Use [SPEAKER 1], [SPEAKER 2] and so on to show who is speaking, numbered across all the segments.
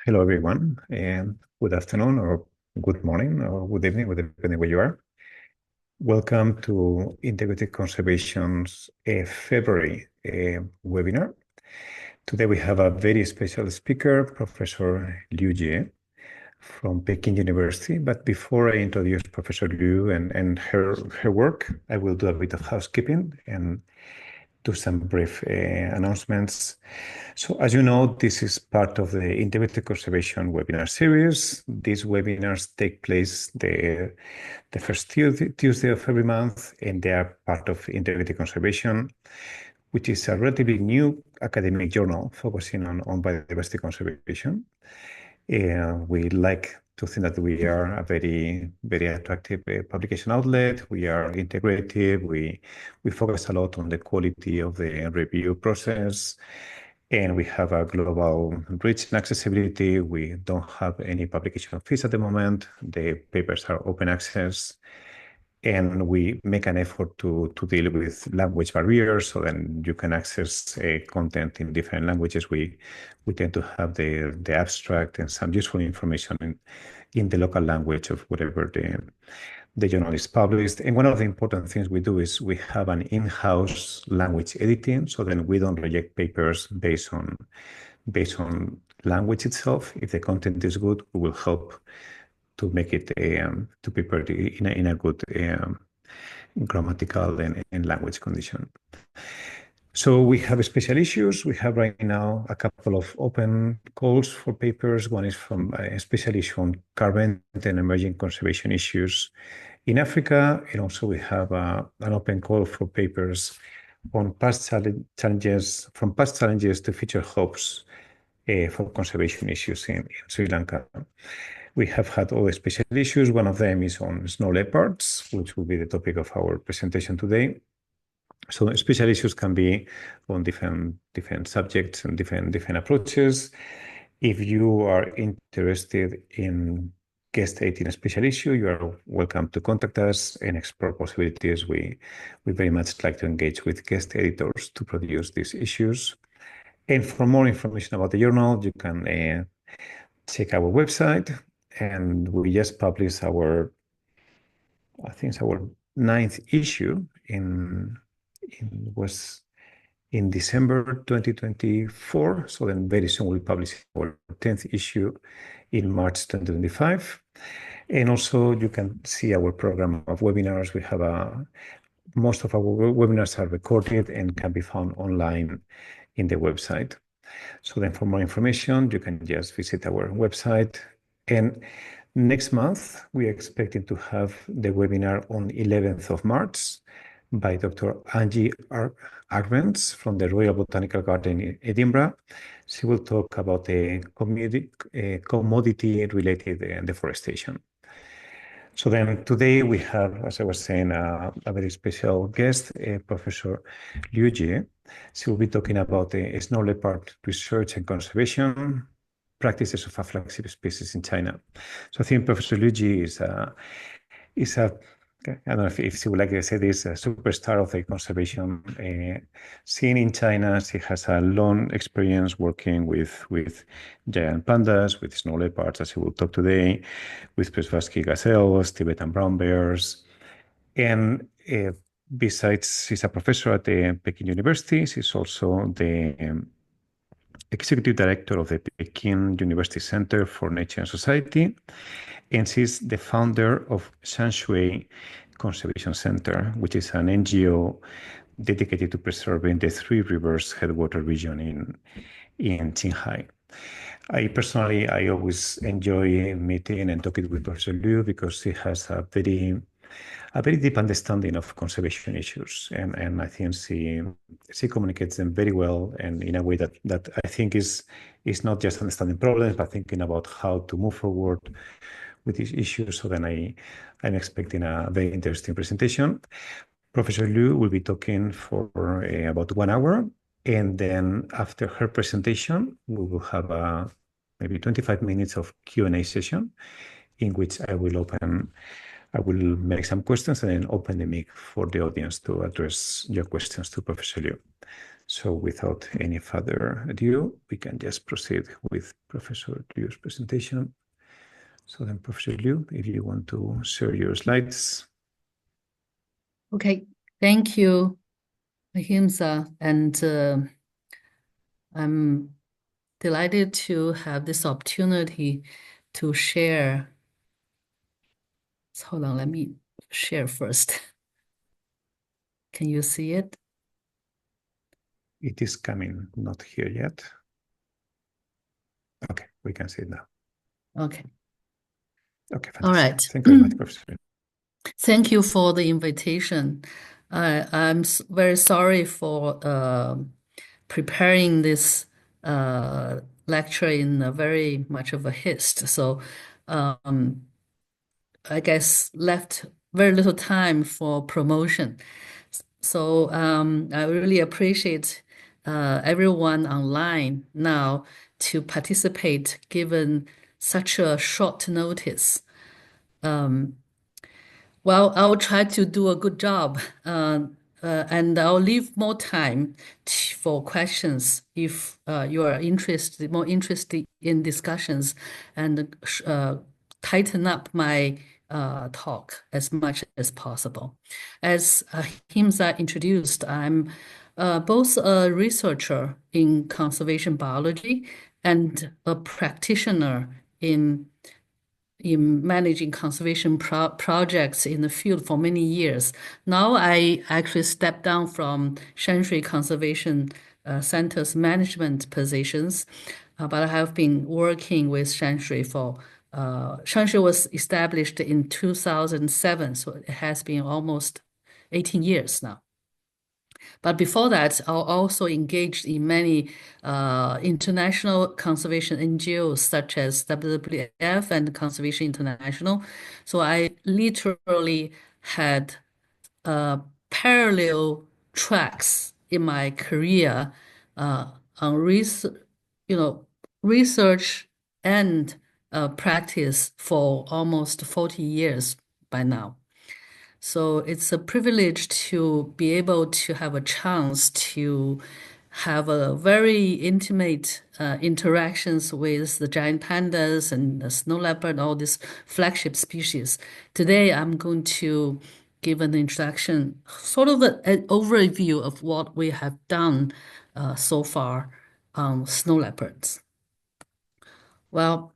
[SPEAKER 1] Hello, everyone, and good afternoon, or good morning, or good evening, depending where you are. Welcome to Integrative Conservation's February webinar. Today we have a very special speaker, Professor Liu Jie from Peking University. But before I introduce Professor Liu and her work, I will do a bit of housekeeping and do some brief announcements. So as you know, this is part of the Integrative Conservation webinar series. These webinars take place the first Tuesday of every month, and they are part of Integrative Conservation, which is a relatively new academic journal focusing on biodiversity conservation. We like to think that we are a very, very attractive publication outlet. We are integrative. We focus a lot on the quality of the review process, and we have a global reach and accessibility. We don't have any publication fees at the moment. The papers are open access, and we make an effort to deal with language barriers, so then you can access content in different languages. We tend to have the abstract and some useful information in the local language of whatever the journal is published. And one of the important things we do is we have an in-house language editing, so then we don't reject papers based on language itself. If the content is good, we will help to make it to prepare it in a good grammatical and language condition. So we have special issues. We have right now a couple of open calls for papers. One is from a special issue on carbon and emerging conservation issues in Africa. And also we have an open call for papers on past challenges to future hopes for conservation issues in Sri Lanka. We have had all the special issues. One of them is on snow leopards, which will be the topic of our presentation today. So special issues can be on different subjects and different approaches. If you are interested in guest editing a special issue, you are welcome to contact us and explore possibilities. We very much like to engage with guest editors to produce these issues. And for more information about the journal, you can check our website. And we just published I think it's our 9th issue was in December 2024. So then very soon we'll publish our 10th issue in March 2025. And also you can see our program of webinars. We have most of our webinars are recorded and can be found online in the website. So then for more information, you can just visit our website. And next month, we are expecting to have the webinar on 11th of March by Dr. Angie Arbenz from the Royal Botanical Garden in Edinburgh. She will talk about the commodity-related deforestation. So then today we have, as I was saying, a very special guest, Professor Liu Jie. She will be talking about the snow leopard research and conservation practices of a flagship species in China. So I think Professor Liu Jie is a I don't know if she would like to say this, a superstar of the conservation scene in China. She has a long experience working with giant pandas, with snow leopards, as she will talk today, with Przewalski gazelles, Tibetan brown bears. And besides, she's a professor at the Peking University. She's also the executive director of the Peking University Center for Nature and Society. And she's the founder of Shanshui Conservation Center, which is an NGO dedicated to preserving the Three Rivers headwater region in Qinghai. I always enjoy meeting and talking with Professor Liu because she has a very deep understanding of conservation issues, and I think she communicates them very well and in a way that I think is not just understanding problems, but thinking about how to move forward with these issues. So then I'm expecting a very interesting presentation. Professor Liu will be talking for about 1 hour, and then after her presentation, we will have maybe 25 minutes of Q&A session in which I will make some questions and then open the mic for the audience to address your questions to Professor Liu. So without any further ado, we can just proceed with Professor Liu's presentation. So then, Professor Liu, if you want to share your slides.
[SPEAKER 2] Okay, thank you, Ahimsa, and I'm delighted to have this opportunity to share. So hold on, let me share first. Can you see it?
[SPEAKER 1] It is coming, not here yet. Okay, we can see it now.
[SPEAKER 2] Okay.
[SPEAKER 1] Okay, fantastic.
[SPEAKER 2] All right.
[SPEAKER 1] Thank you very much, Professor.
[SPEAKER 2] Thank you for the invitation. I'm very sorry for preparing this lecture in a very much of a haste. So I guess left very little time for promotion. So I really appreciate everyone online now to participate given such a short notice. Well, I'll try to do a good job, and I'll leave more time for questions if you are more interested in discussions, and tighten up my talk as much as possible. As Himsa introduced, I'm both a researcher in conservation biology and a practitioner in managing conservation projects in the field for many years. Now I actually stepped down from Shanshui Conservation Center's management positions, but I have been working with Shanshui for Shanshui was established in 2007, so it has been almost 18 years now. But before that, I also engaged in many international conservation NGOs such as WWF and Conservation International. So I literally had parallel tracks in my career on research and practice for almost 40 years by now. So it's a privilege to be able to have a chance to have a very intimate interactions with the giant pandas and the snow leopard, all these flagship species. Today, I'm going to give an introduction, sort of an overview of what we have done so far on snow leopards. Well,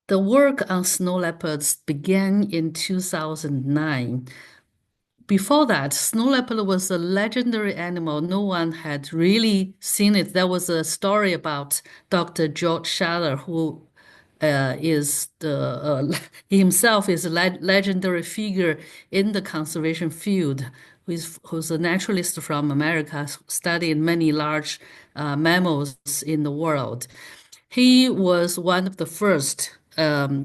[SPEAKER 2] the work on snow leopards began in 2009. Before that, snow leopard was a legendary animal. No one had really seen it. There was a story about Dr. George Schaller, who is himself is a legendary figure in the conservation field, who's a naturalist from America, studied many large mammals in the world. He was one of the first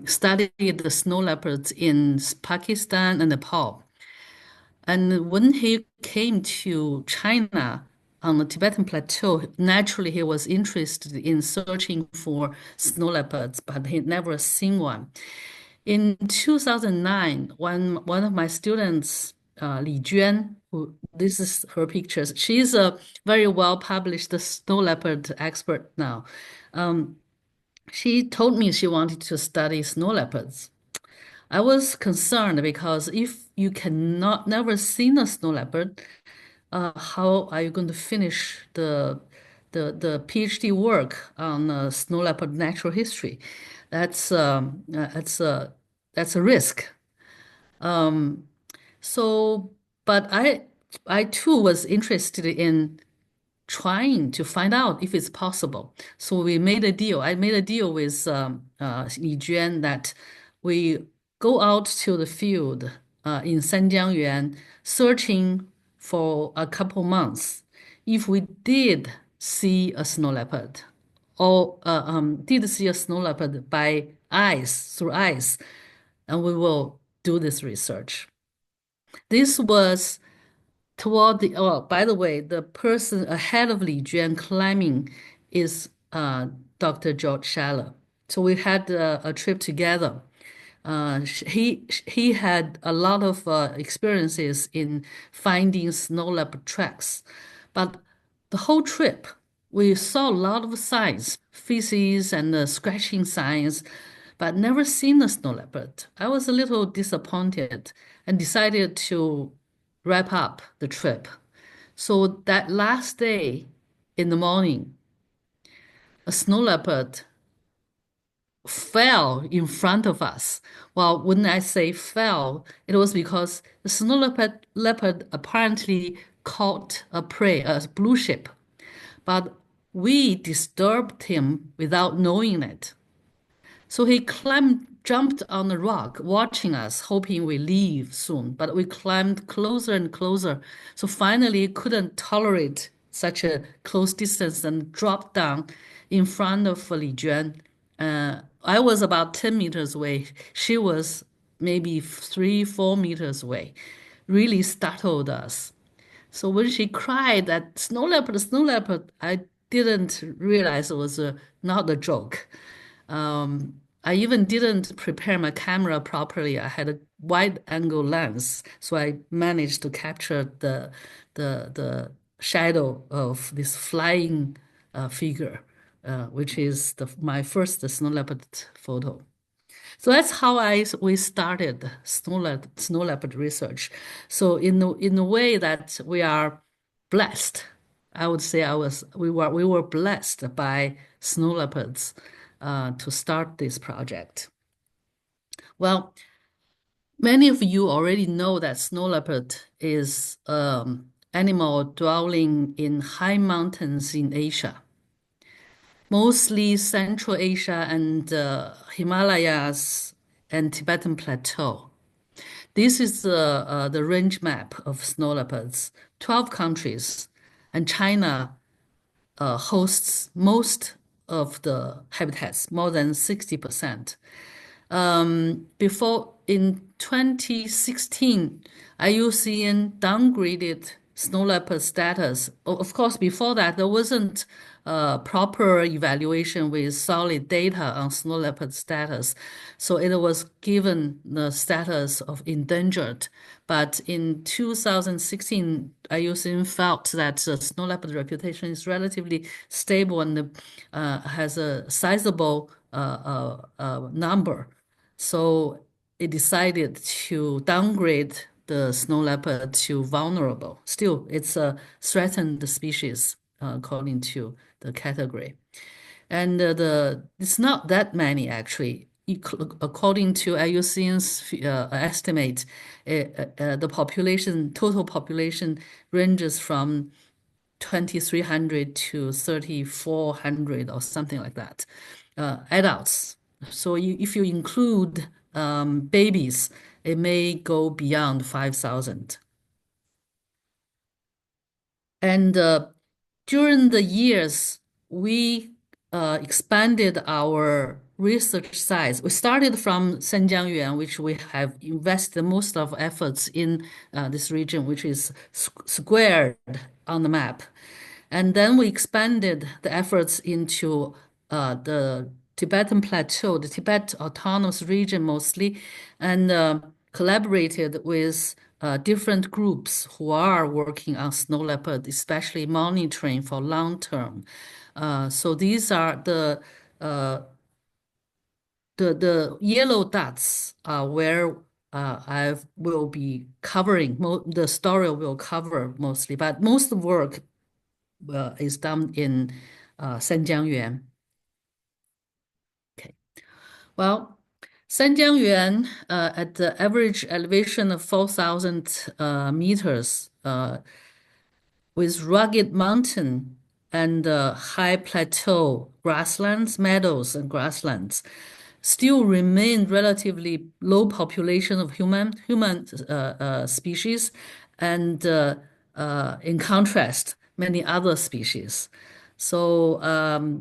[SPEAKER 2] studied the snow leopards in Pakistan and Nepal. And when he came to China on the Tibetan Plateau, naturally he was interested in searching for snow leopards, but he never seen one. In 2009, one of my students, Li Juan, who this is her pictures. She's a very well published snow leopard expert now. She told me she wanted to study snow leopards. I was concerned because if you cannot never seen a snow leopard, how are you going to finish the PhD work on snow leopard natural history? That's that's a risk. So, but I too was interested in trying to find out if it's possible. So we made a deal. I made a deal with Li Juan that we go out to the field in Sanjiangyuan searching for a couple months. If we did see a snow leopard or did see a snow leopard by eyes, through eyes, and we will do this research. This was toward the, oh, by the way, the person ahead of Li Juan climbing is Dr. George Schaller. So we had a trip together. He had a lot of experiences in finding snow leopard tracks, but the whole trip, we saw a lot of signs, feces and scratching signs, but never seen a snow leopard. I was a little disappointed and decided to wrap up the trip. So that last day in the morning, a snow leopard fell in front of us. Well, when I say fell, it was because the snow leopard apparently caught a prey, a blue ship, but we disturbed him without knowing it. So he jumped on the rock, watching us, hoping we leave soon. But we climbed closer and closer. So finally, couldn't tolerate such a close distance and dropped down in front of Li Juan. I was about 10 meters away. She was maybe 3, 4 meters away. Really startled us. So when she cried that snow leopard, I didn't realize it was not a joke. I even didn't prepare my camera properly. I had a wide angle lens, so I managed to capture the shadow of this flying figure, which is my first snow leopard photo. So that's how we started snow leopard research. So in a way that we are blessed, I would say we were blessed by snow leopards to start this project. Well, many of you already know that snow leopard is animal dwelling in high mountains in Asia, mostly Central Asia and Himalayas and Tibetan Plateau. This is the range map of snow leopards, 12 countries, and China hosts most of the habitats, more than 60%. Before in 2016, IUCN downgraded snow leopard status. Of course, before that, there wasn't proper evaluation with solid data on snow leopard status. So it was given the status of endangered. But in 2016, IUCN felt that the snow leopard reputation is relatively stable and has a sizable number. So it decided to downgrade the snow leopard to vulnerable. Still, it's a threatened species according to the category. And it's not that many actually. According to IUCN's estimate, the total population ranges from 2,300 to 3,400 or something like that, adults. So if you include babies, it may go beyond 5,000. And during the years, we expanded our research sites. We started from Sanjiangyuan, which we have invested most of efforts in this region, which is squared on the map. And then we expanded the efforts into the Tibetan Plateau, the Tibet Autonomous Region mostly, and collaborated with different groups who are working on snow leopard, especially monitoring for long term. So these are the yellow dots where I will be covering, the story will cover mostly, but most work is done in Sanjiangyuan. Okay. Well, Sanjiangyuan at the average elevation of 4,000 meters with rugged mountain and high plateau grasslands, meadows and grasslands still remain relatively low population of human species, and in contrast, many other species. So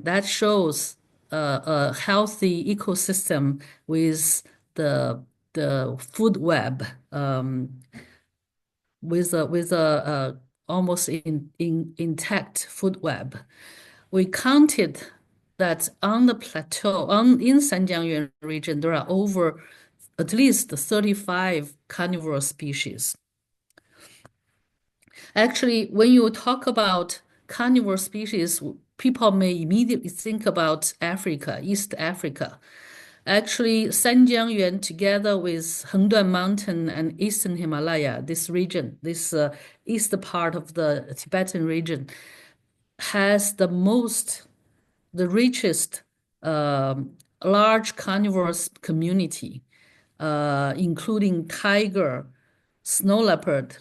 [SPEAKER 2] that shows a healthy ecosystem with the food web, with a almost intact food web. We counted that on the plateau, in Sanjiangyuan region, there are over at least 35 carnivore species. Actually, when you talk about carnivore species, people may immediately think about Africa, East Africa. Actually, Sanjiangyuan, together with Hengduan Mountain and Eastern Himalaya, this region, this east part of the Tibetan region, has the richest large carnivorous community, including tiger, snow leopard,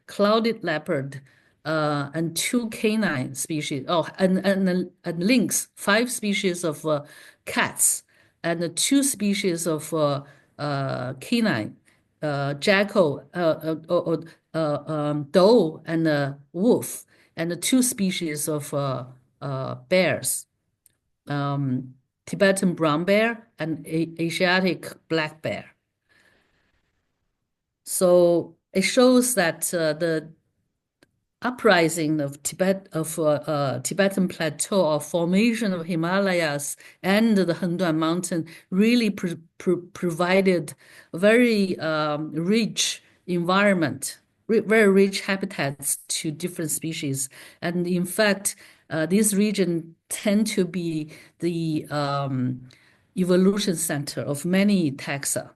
[SPEAKER 2] clouded leopard, and two canine species. Oh, and lynx, 5 species of cats, and 2 species of canine, jackal, doe, and wolf, and 2 species of bears, Tibetan brown bear and Asiatic black bear. So it shows that the uprising of Tibetan Plateau or formation of Himalayas and the Hengduan Mountain really provided a very rich environment, very rich habitats to different species. And in fact, this region tend to be the evolution center of many taxa.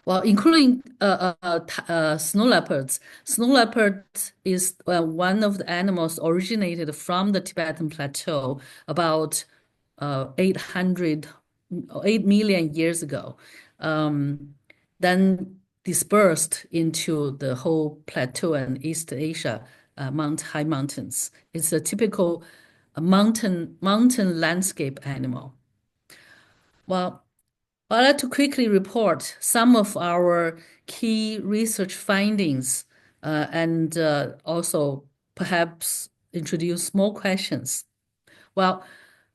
[SPEAKER 2] Well, including snow leopards. Snow leopard is one of the animals originated from the Tibetan Plateau about 8 million years ago. Then dispersed into the whole plateau and East Asia high mountains. It's a typical mountain landscape animal. Well, I'd like to quickly report some of our key research findings and also perhaps introduce more questions. Well,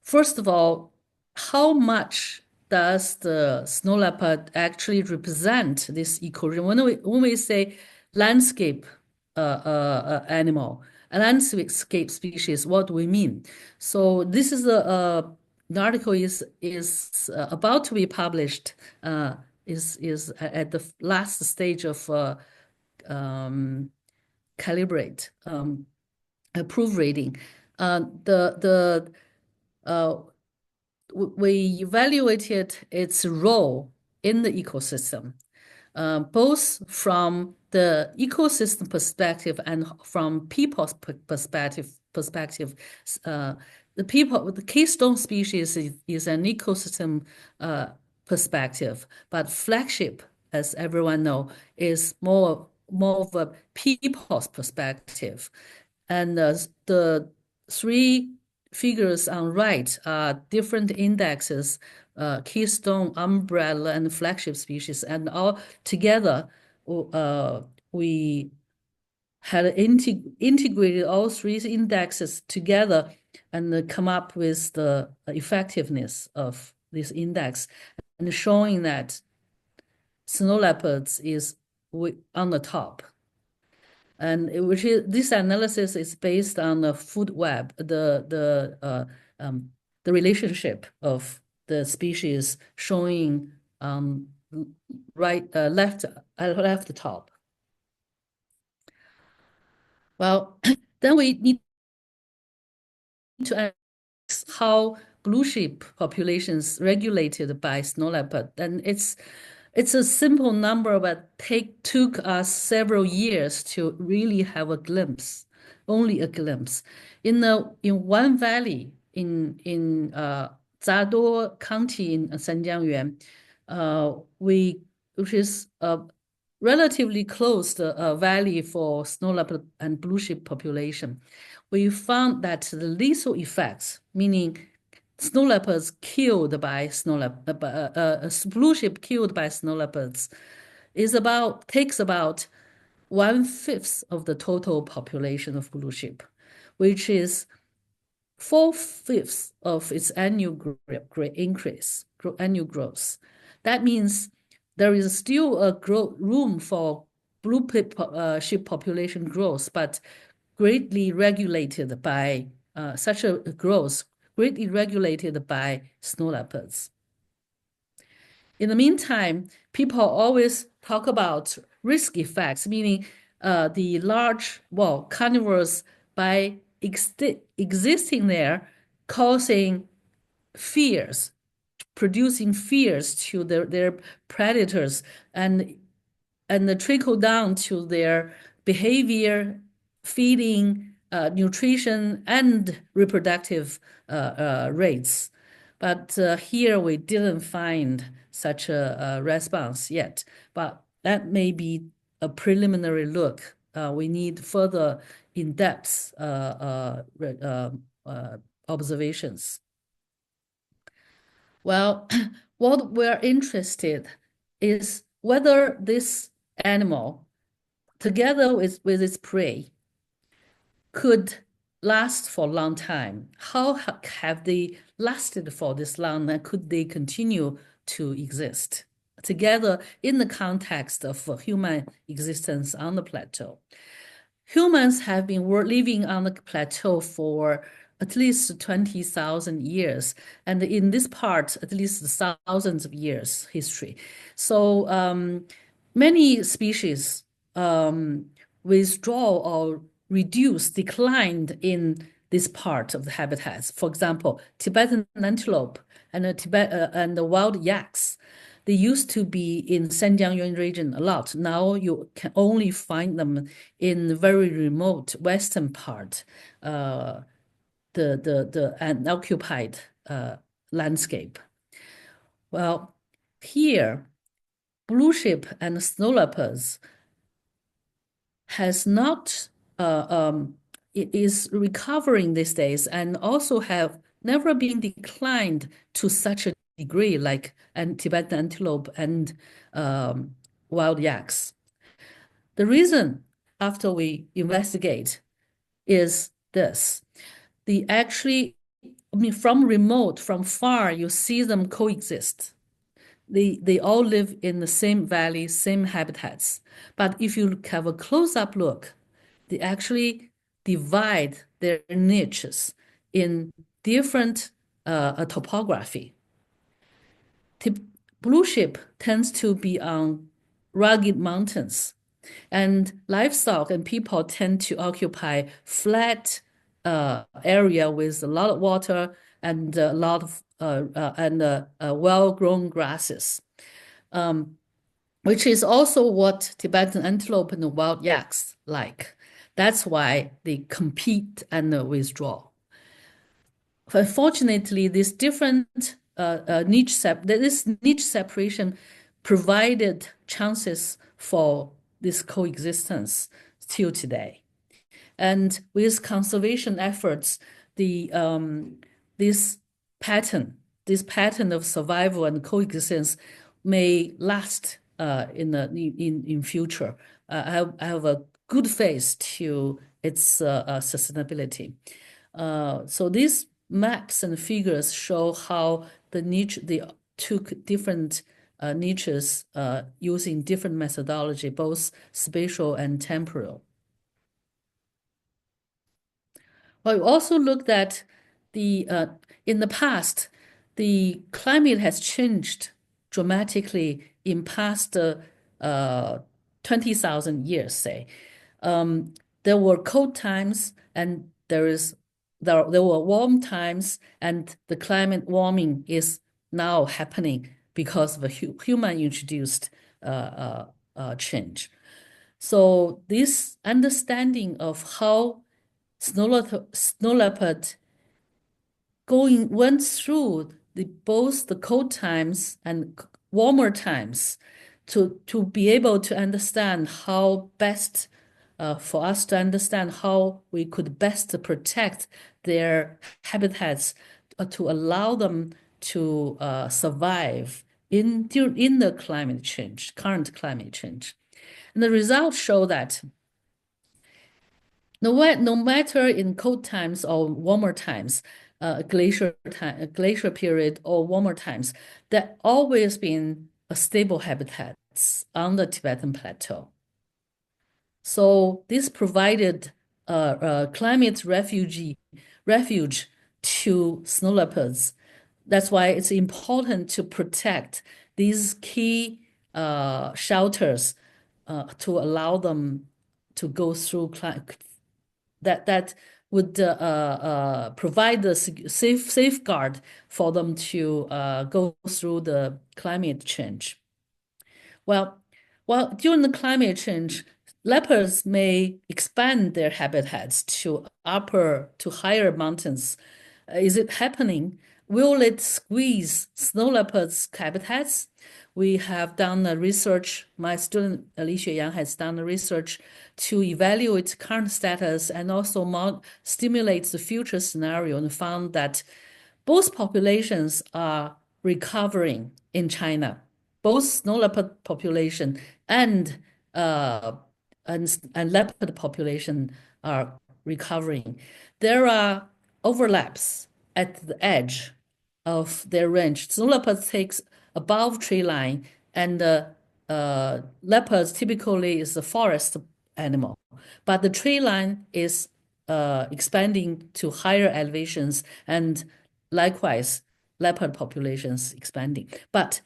[SPEAKER 2] first of all, how much does the snow leopard actually represent this ecosystem? When we say landscape animal, a landscape species, what do we mean? So this is an article is about to be published, is at the last stage of calibrate proofreading. We evaluated its role in the ecosystem, both from the ecosystem perspective and from people's perspective. The keystone species is an ecosystem perspective, but flagship, as everyone know, is more of a people's perspective. And the 3 figures on right are different indexes, keystone, umbrella, and flagship species, and all together we had integrated all 3 indexes together and come up with the effectiveness of this index, and showing that snow leopards is on the top. And this analysis is based on the food web, the relationship of the species showing left top. Well, then we need to ask how blue sheep populations regulated by snow leopard, and it's a simple number, but took us several years to really have a glimpse, only a glimpse. In one valley in Zado County in Sanjiangyuan, which is a relatively closed valley for snow leopard and blue sheep population, we found that the lethal effects, meaning snow leopards killed by blue sheep killed by snow leopards, takes about 1/5 of the total population of blue sheep, which is 4/5 of its annual annual growth. That means there is still a room for blue sheep population growth, but greatly regulated by such a growth, greatly regulated by snow leopards. In the meantime, people always talk about risk effects, meaning the large, well, carnivores by existing there, causing fears, producing fears to their predators, and trickle down to their behavior, feeding, nutrition, and reproductive rates. But here we didn't find such a response yet. But that may be a preliminary look. We need further in-depth observations. Well, what we're interested is whether this animal, together with its prey, could last for a long time. How have they lasted for this long, and could they continue to exist together in the context of human existence on the plateau? Humans have been living on the plateau for at least 20,000 years, and in this part, at least thousands of years history. So many species withdraw or reduce, declined in this part of the habitats. For example, Tibetan antelope and the wild yaks. They used to be in Sanjiangyuan region a lot. Now you can only find them in the very remote western part, the unoccupied landscape. Well, here, blue ship and snow leopards has not it is recovering these days, and also have never been declined to such a degree like Tibetan antelope and wild yaks. The reason, after we investigate, is this. From far, you see them coexist. They all live in the same valley, same habitats. But if you have a close-up look, they actually divide their niches in different topography. Blue ship tends to be on rugged mountains, and livestock and people tend to occupy flat area with a lot of water and a lot of well-grown grasses, which is also what Tibetan antelope and the wild yaks like. That's why they compete and withdraw. Unfortunately, this niche separation provided chances for this coexistence till today. And with conservation efforts, this pattern of survival and coexistence may last in future. I have a good faith to its sustainability. So these maps and figures show how they took different niches using different methodology, both spatial and temporal. Well, we also looked at in the past, the climate has changed dramatically in past 20,000 years, say. There were cold times, and there were warm times, and the climate warming is now happening because of a human-introduced change. So this understanding of how snow leopard went through both the cold times and warmer times to be able to understand how best for us to understand how we could best protect their habitats to allow them to survive in the current climate change. And the results show that no matter in cold times or warmer times, glacier period or warmer times, there always been a stable habitats on the Tibetan Plateau. So this provided climate refuge to snow leopards. That's why it's important to protect these key shelters to allow them to go through that would provide the safeguard for them to go through the climate change. Well, during the climate change, leopards may expand their habitats to higher mountains. Is it happening? Will it squeeze snow leopards' habitats? We have done a research. My student Alicia Yang has done a research to evaluate current status and also stimulate the future scenario, and found that both populations are recovering in China. Both snow leopard population and leopard population are recovering. There are overlaps at the edge of their range. Snow leopards takes above tree line, and leopards typically is a forest animal, but the tree line is expanding to higher elevations, and likewise leopard populations expanding. But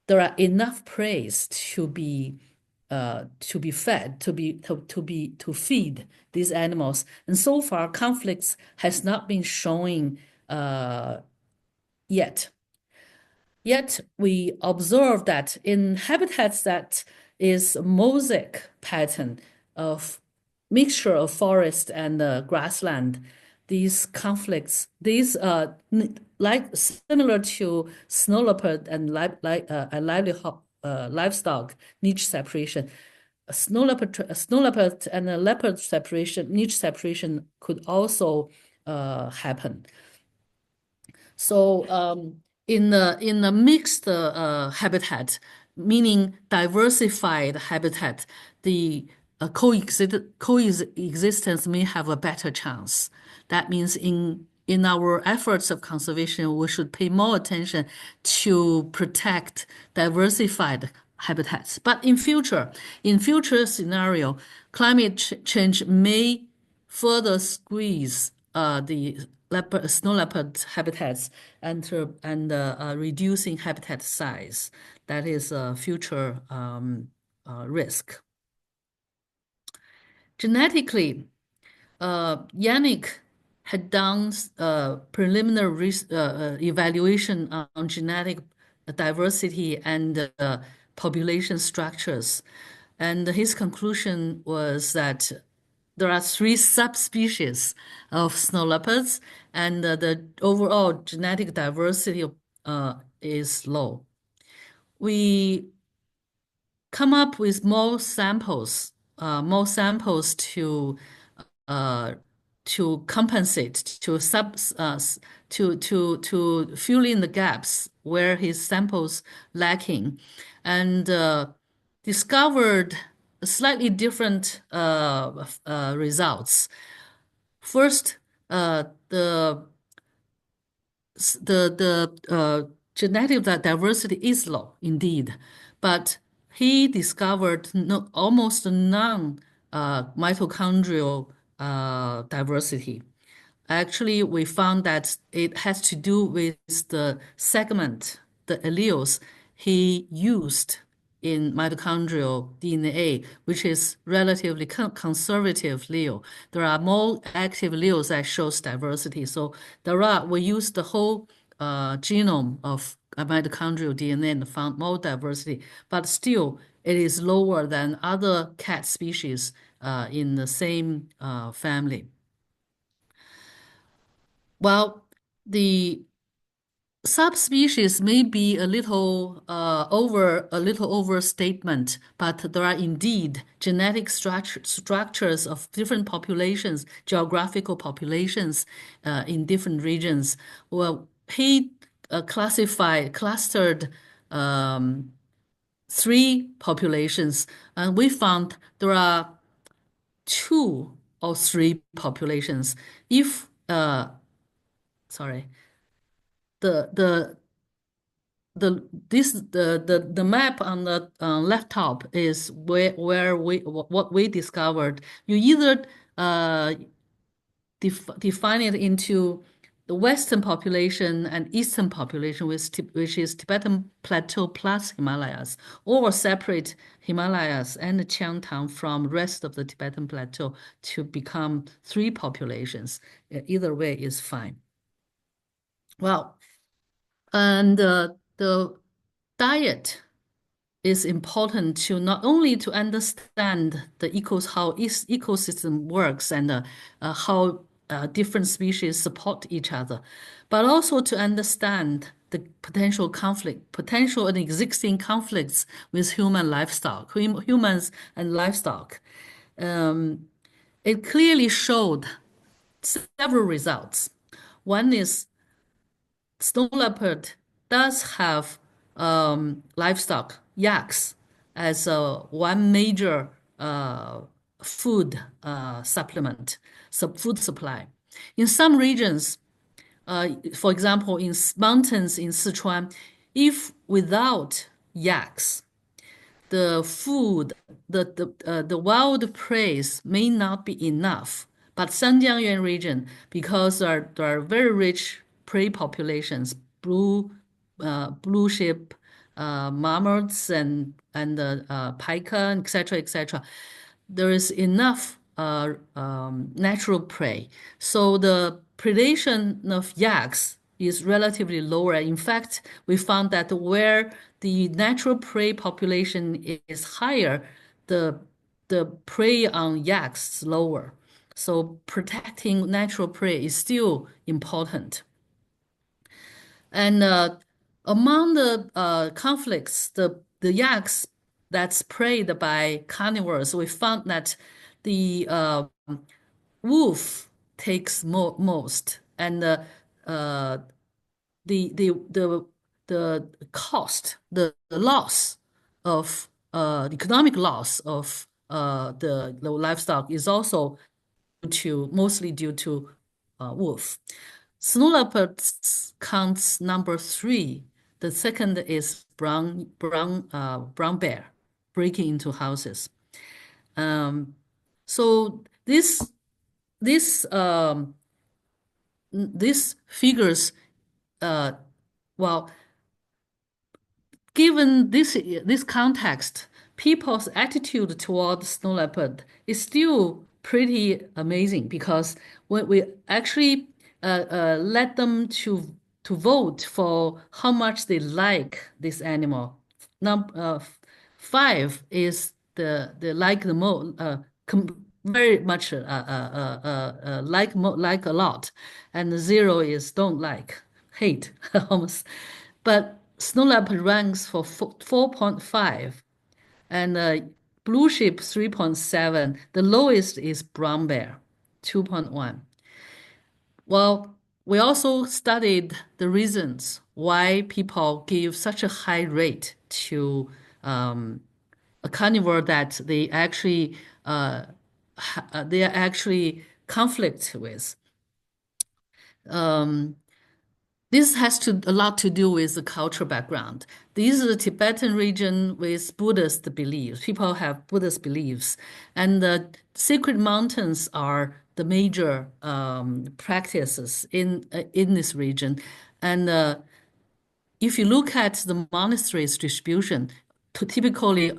[SPEAKER 2] there are enough prey to be fed, to feed these animals. And so far, conflicts has not been showing yet. Yet we observe that in habitats that is a mosaic pattern of mixture of forest and grassland, these conflicts, like similar to snow leopard and livestock niche separation, snow leopard and a leopard separation, niche separation could also happen. So in a mixed habitat, meaning diversified habitat, the coexistence may have a better chance. That means in our efforts of conservation, we should pay more attention to protect diversified habitats. But in future scenario, climate change may further squeeze the snow leopard habitats and reducing habitat size. That is a future risk. Genetically, Yannick had done preliminary evaluation on genetic diversity and population structures. And his conclusion was that there are 3 subspecies of snow leopards, and the overall genetic diversity is low. We come up with more samples to compensate, to fill in the gaps where his samples lacking, and discovered slightly different results. First, the genetic diversity is low indeed, but he discovered almost none mitochondrial diversity. Actually, we found that it has to do with the segment, the alleles he used in mitochondrial DNA, which is relatively conservative allele. There are more active alleles that shows diversity. So we use the whole genome of mitochondrial DNA and found more diversity, but still it is lower than other cat species in the same family. Well, the subspecies may be a little overstatement, but there are indeed genetic structures of different populations, geographical populations in different regions. Well, he clustered 3 populations, and we found there are 2 or 3 populations. If sorry. The map on the left top is what we discovered. You either define it into the western population and eastern population, which is Tibetan Plateau plus Himalayas, or separate Himalayas and Chiangtang from rest of the Tibetan Plateau to become three populations. Either way is fine. Well, and the diet is important to not only to understand how ecosystem works and how different species support each other, but also to understand the potential and existing conflicts with humans and livestock. It clearly showed several results. One is snow leopard does have livestock, yaks, as one major food supplement, food supply. In some regions, for example, in mountains in Sichuan, if without yaks, the wild prey may not be enough. But Sanjiangyuan region, because there are very rich prey populations, blue ship, marmots and pika, etc., there is enough natural prey. So the predation of yaks is relatively lower. In fact, we found that where the natural prey population is higher, the prey on yaks is lower. So protecting natural prey is still important. And among the conflicts, the yaks that's preyed by carnivores, we found that the wolf takes most, and the cost, the loss of economic loss of the livestock is also mostly due to wolf. Snow leopards counts number 3. The second is brown bear breaking into houses. So this figures, well, given this context, people's attitude toward snow leopard is still pretty amazing, because when we actually let them to vote for how much they like this animal. 5 is the like the most, very much like a lot, and 0 is don't like, hate almost. But snow leopard ranks for 4.5, and blue sheep 3.7. The lowest is brown bear 2.1. Well, we also studied the reasons why people give such a high rate to a carnivore that they are actually conflict with. This has a lot to do with the cultural background. This is a Tibetan region with Buddhist beliefs. People have Buddhist beliefs, and the sacred mountains are the major practices in this region. And if you look at the monasteries distribution, typically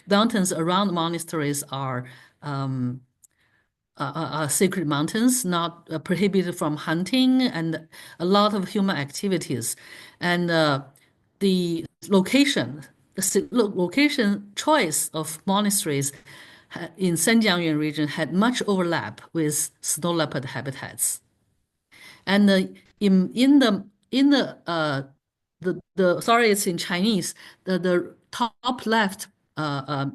[SPEAKER 2] mountains around monasteries are sacred mountains, not prohibited from hunting, and a lot of human activities. And the location choice of monasteries in Sanjiangyuan region had much overlap with snow leopard habitats. And sorry, it's in Chinese. The top left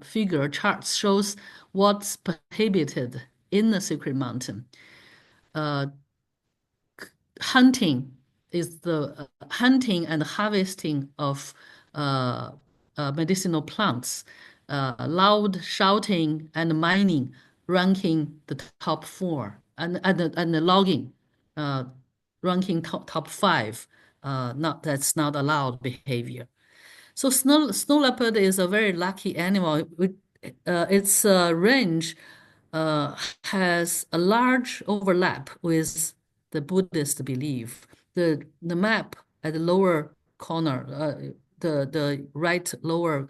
[SPEAKER 2] figure chart shows what's prohibited in the sacred mountain. Hunting is the hunting and harvesting of medicinal plants, loud shouting and mining ranking the top 4, and the logging ranking top 5. That's not allowed behavior. So snow leopard is a very lucky animal. Its range has a large overlap with the Buddhist belief. The map at the lower corner, the right lower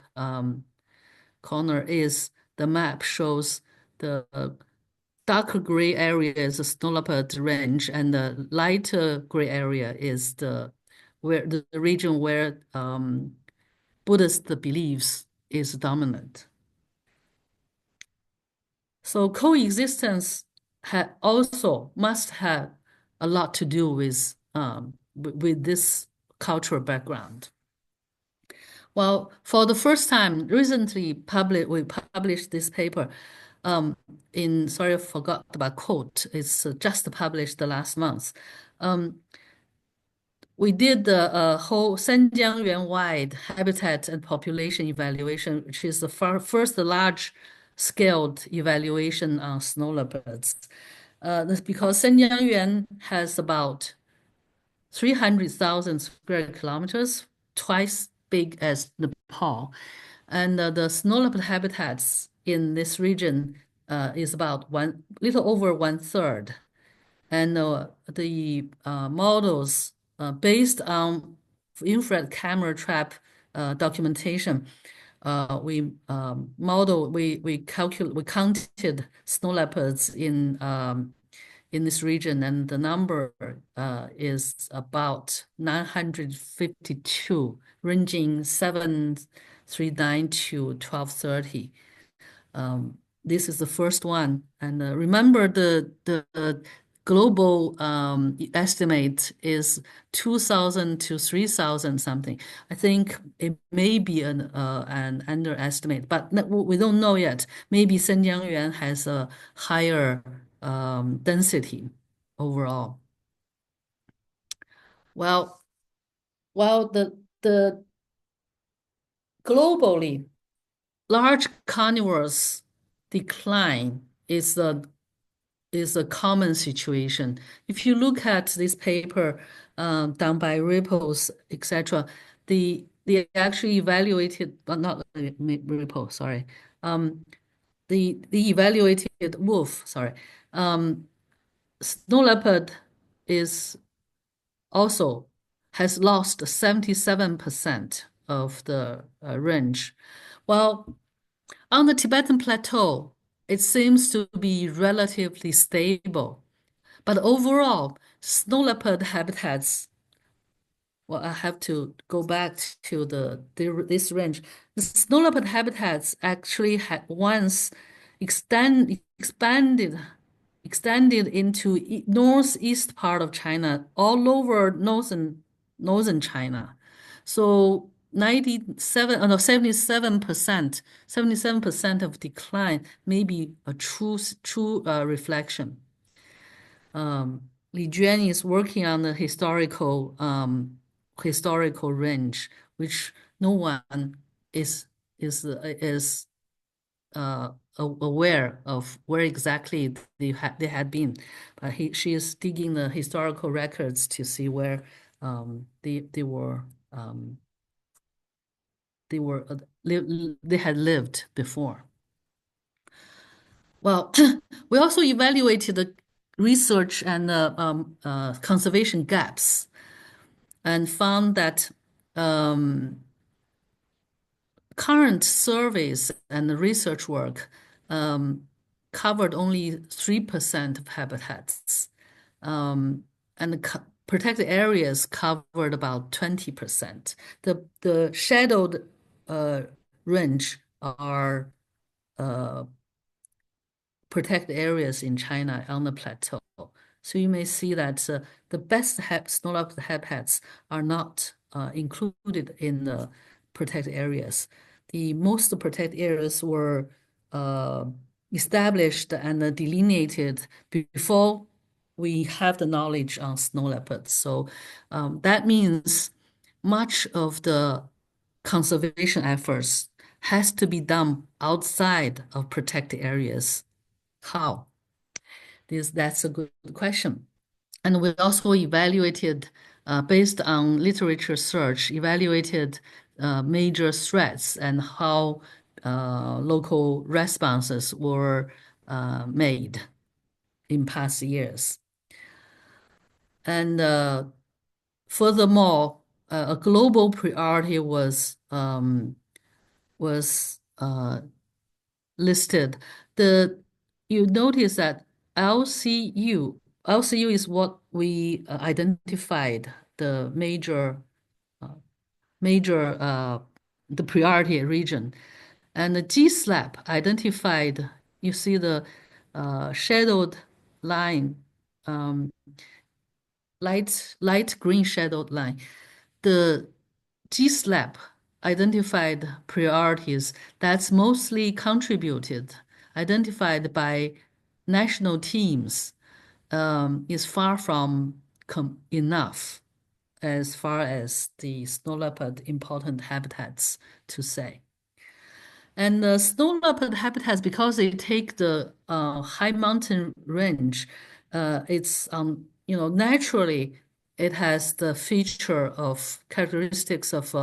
[SPEAKER 2] corner is the map shows the darker gray area is the snow leopard range, and the lighter gray area is the region where Buddhist beliefs is dominant. So coexistence also must have a lot to do with this cultural background. Well, for the first time, recently we published this paper sorry, I forgot about quote. It's just published the last month. We did the whole Sanjiangyuan-wide habitat and population evaluation, which is the first large-scaled evaluation on snow leopards. That's because Sanjiangyuan has about 300,000 square kilometers, twice big as Nepal. And the snow leopard habitats in this region is about little over 1/3. And the models based on infrared camera trap documentation, we counted snow leopards in this region, and the number is about 952, ranging 739 to 1230. This is the first one, and remember the global estimate is 2,000 to 3,000 something. I think it may be an underestimate, but we don't know yet. Maybe Sanjiangyuan has a higher density overall. Well, the globally large carnivores decline is a common situation. If you look at this paper done by Ripples, etc., they actually evaluated, but not Ripple, sorry. The evaluated wolf, sorry. Snow leopard is also has lost 77% of the range. Well, on the Tibetan Plateau, it seems to be relatively stable. But overall, snow leopard habitats, well, I have to go back to this range. The snow leopard habitats actually had once expanded into northeast part of China, all over northern China. So 77% of decline may be a true reflection. Li Juan is working on the historical range, which no one is aware of where exactly they had been, but she is digging the historical records to see where they had lived before. Well, we also evaluated the research and conservation gaps, and found that current surveys and research work covered only 3% of habitats, and protected areas covered about 20%. The shadowed range are protected areas in China on the plateau. So you may see that the best snow leopard habitats are not included in the protected areas. The most protected areas were established and delineated before we have the knowledge on snow leopards. So that means much of the conservation efforts has to be done outside of protected areas. How? That's a good question. And we also evaluated, based on literature search, evaluated major threats and how local responses were made in past years. And furthermore, a global priority was listed. You notice that LCU is what we identified the uh, major the priority region, and the GSLAP identified. You see the shadowed line, um, light green shadowed line. The GSLAP identified priorities that's mostly identified by national teams, is far from enough as far as the snow leopard important habitats to say. And the snow leopard habitats, because they take the high mountain range, it's naturally it has the feature of characteristics of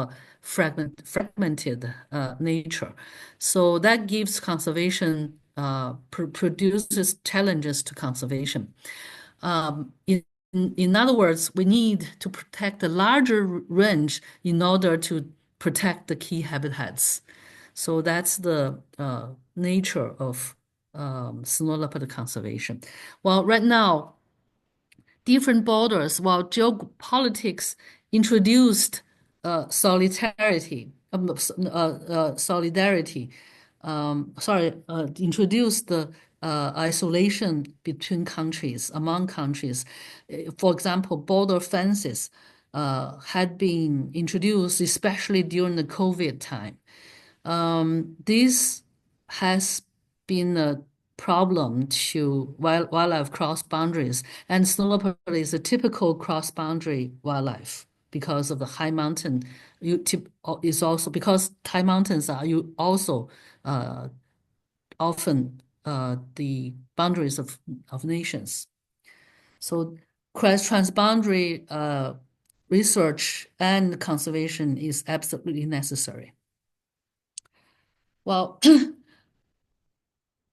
[SPEAKER 2] fragmented nature. So that gives conservation produces challenges to conservation. In other words, we need to protect the larger range in order to protect the key habitats. So that's the nature of snow leopard conservation. Well, right now, different borders, while geopolitics introduced solidarity, introduced the isolation between countries, among countries. For example, border fences had been introduced, especially during the COVID time. This has been a problem to wildlife cross boundaries, and snow leopard is a typical cross-boundary wildlife because of the high mountain. Is also because high mountains are you also often the boundaries of nations. So transboundary research and conservation is absolutely necessary. Well,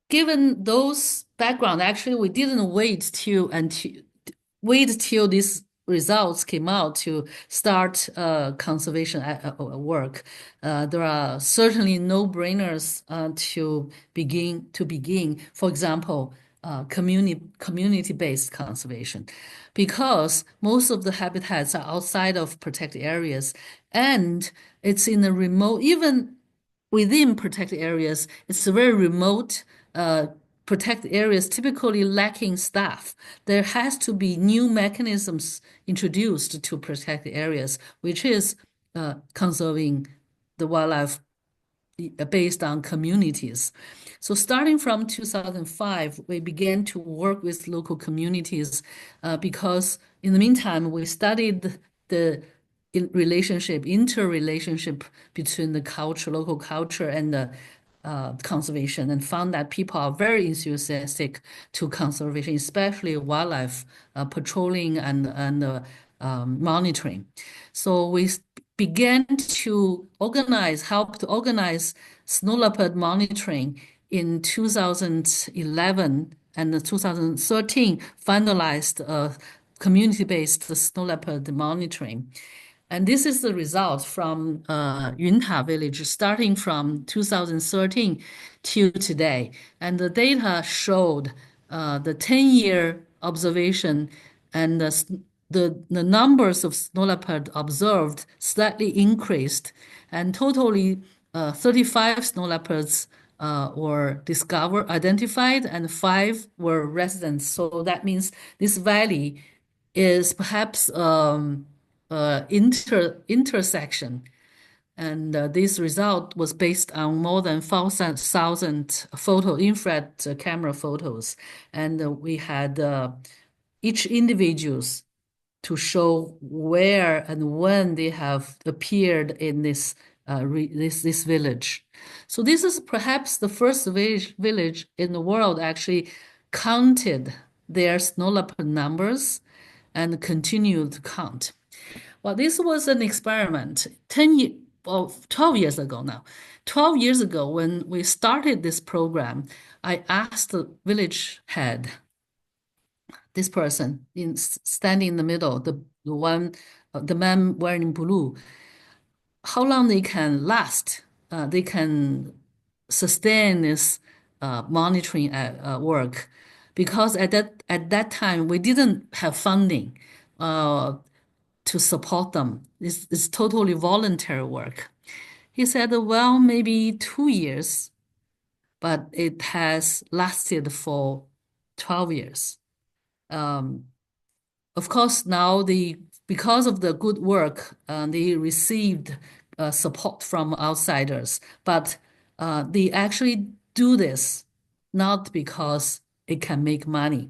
[SPEAKER 2] given those background, actually, we didn't wait till these results came out to start conservation work. There are certainly no-brainers to begin. For example, community-based conservation, because most of the habitats are outside of protected areas, and it's in a remote, even within protected areas, it's a very remote protected areas typically lacking staff. There has to be new mechanisms introduced to protected areas, which is conserving the wildlife based on communities. So starting from 2005, we began to work with local communities because in the meantime, we studied the interrelationship between the local culture and the conservation, and found that people are very enthusiastic to conservation, especially wildlife patrolling and monitoring. So we began to help to organize snow leopard monitoring in 2011, and 2013 finalized community-based snow leopard monitoring. And this is the result from Yunta village starting from 2013 to today. And the data showed the 10-year observation, and the numbers of snow leopard observed slightly increased, and totally 35 snow leopards were identified, and 5 were residents. So that means this valley is perhaps intersection. And this result was based on more than 4,000 infrared camera photos. And we had each individuals to show where and when they have appeared in this village. So this is perhaps the first village in the world actually counted their snow leopard numbers and continued to count. Well, this was an experiment 12 years ago now. 12 years ago, when we started this program, I asked the village head this person standing in the middle, the man wearing blue, how long they can last, they can sustain this monitoring work, because at that time we didn't have funding to support them. It's totally voluntary work. He said, well, maybe 2 years, but it has lasted for 12 years. Of course, now because of the good work, they received support from outsiders, but they actually do this not because it can make money.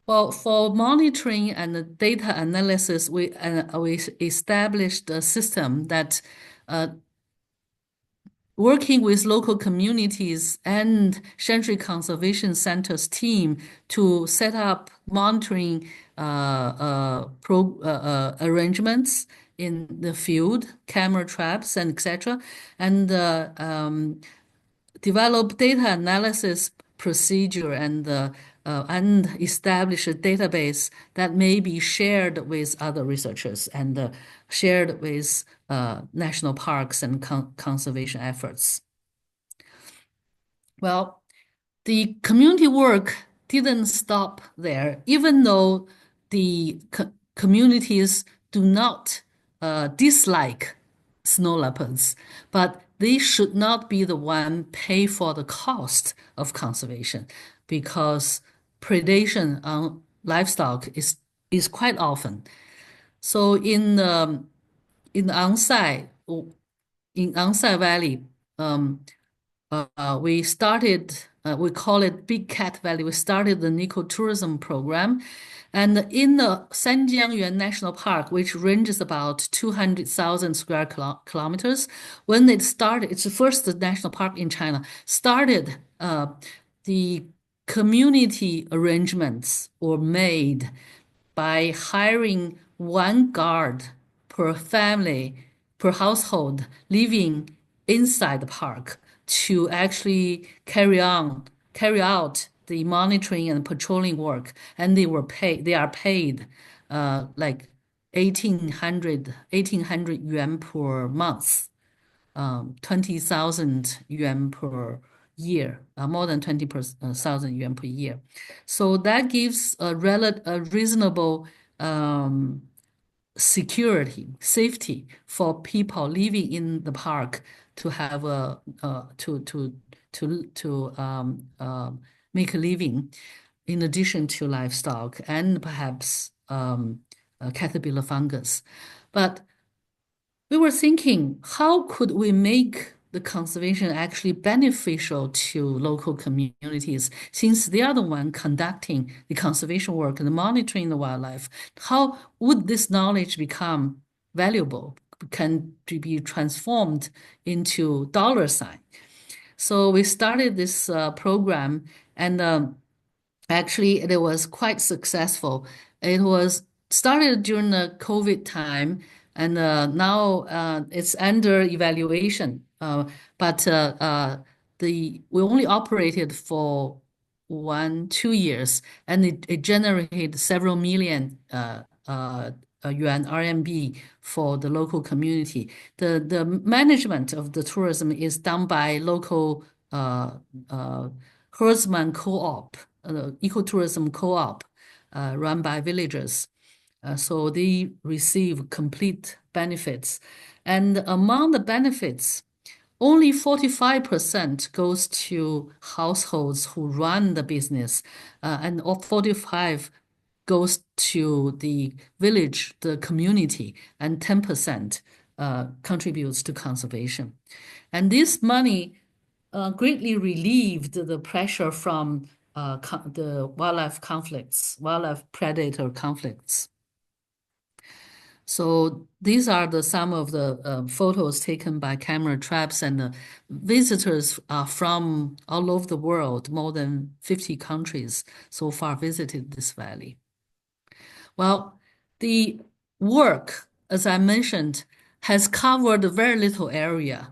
[SPEAKER 2] Well, for monitoring and data analysis, we established a system that working with local communities and Shanxi Conservation Center's team to set up monitoring arrangements in the field, camera traps, and etc., and develop data analysis procedure and establish a database that may be shared with other researchers and shared with national parks and conservation efforts. Well, the community work didn't stop there, even though the communities do not dislike snow leopards, but they should not be the one pay for the cost of conservation, because predation on livestock is quite often. So in Ansai Valley, we started, we call it Big Cat Valley. We started the ecotourism program. And in the Sanjiangyuan National Park, which ranges about 200,000 square kilometers, when it started, it's the first national park in China, started the community arrangements were made by hiring one guard per family, per household living inside the park to actually carry out the monitoring and patrolling work, and they are paid like 1,800 yuan per month, 20,000 yuan per year, more than 20,000 yuan per year. So that gives a reasonable safety for people living in the park to have make a living, in addition to livestock and perhaps caterpillar fungus. But we were thinking, how could we make the conservation actually beneficial to local communities, since they are the one conducting the conservation work and monitoring the wildlife? How would this knowledge become valuable, can be transformed into dollar sign? So we started this program, and actually it was quite successful. It was started during the COVID time, and now it's under evaluation. But we only operated for 2 years, and it generated several million yuan RMB for the local community. The management of the tourism is done by local herdsman co-op, ecotourism co-op, run by villagers. So they receive complete benefits. And among the benefits, only 45% goes to households who run the business, and 45 goes to the village, the community, and 10% contributes to conservation. And this money greatly relieved the pressure from the wildlife predator conflicts. So these are some of the photos taken by camera traps, and the visitors are from all over the world. More than 50 countries so far visited this valley. Well, the work, as I mentioned, has covered very little area.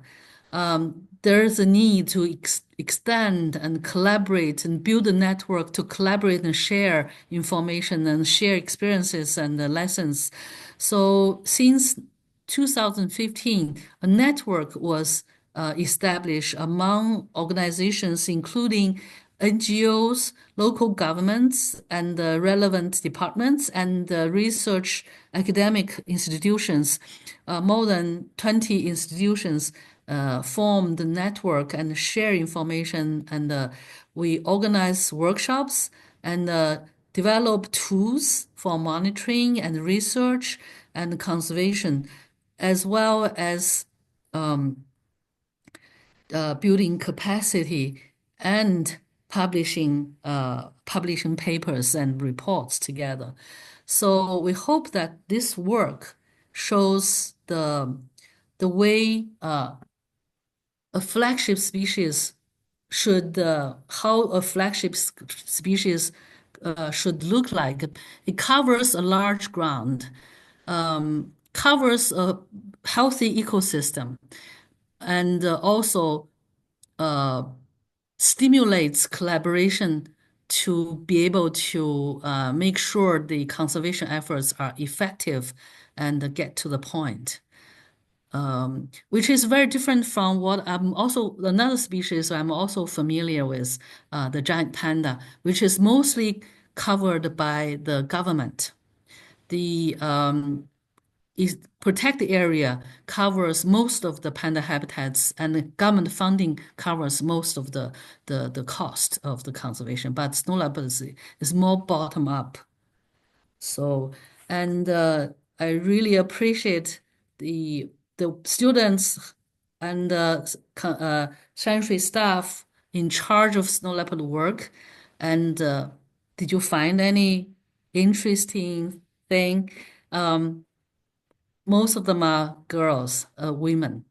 [SPEAKER 2] there's a need to extend and collaborate and build a network to collaborate and share information and share experiences and lessons. So since 2015, a network was established among organizations including NGOs, local governments, and relevant departments and research academic institutions. More than 20 institutions form the network and share information. And we organize workshops and develop tools for monitoring and research and conservation, as well as building capacity and publishing papers and reports together. So we hope that this work shows the way a flagship species should how a flagship species should look like. It covers a large ground, covers a healthy ecosystem, and also stimulates collaboration to be able to make sure the conservation efforts are effective and get to the point. Which is very different from what I'm also another species I'm also familiar with, the giant panda, which is mostly covered by the government. The protected area covers most of the panda habitats, and the government funding covers most of the cost of the conservation. But snow leopard is more bottom up. So, and I really appreciate the students and sanctuary staff in charge of snow leopard work. And did you find any interesting thing? Most of them are girls, women.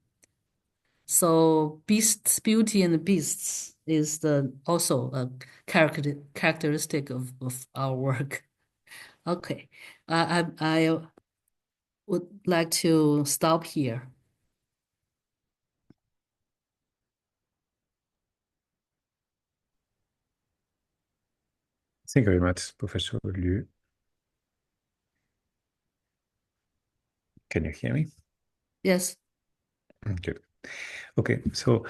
[SPEAKER 2] So beasts, beauty and the beasts is also a characteristic of our work. Okay, I would like to stop here.
[SPEAKER 1] Thank you very much, Professor Liu. Can you hear me?
[SPEAKER 2] Yes.
[SPEAKER 1] Good. Okay, so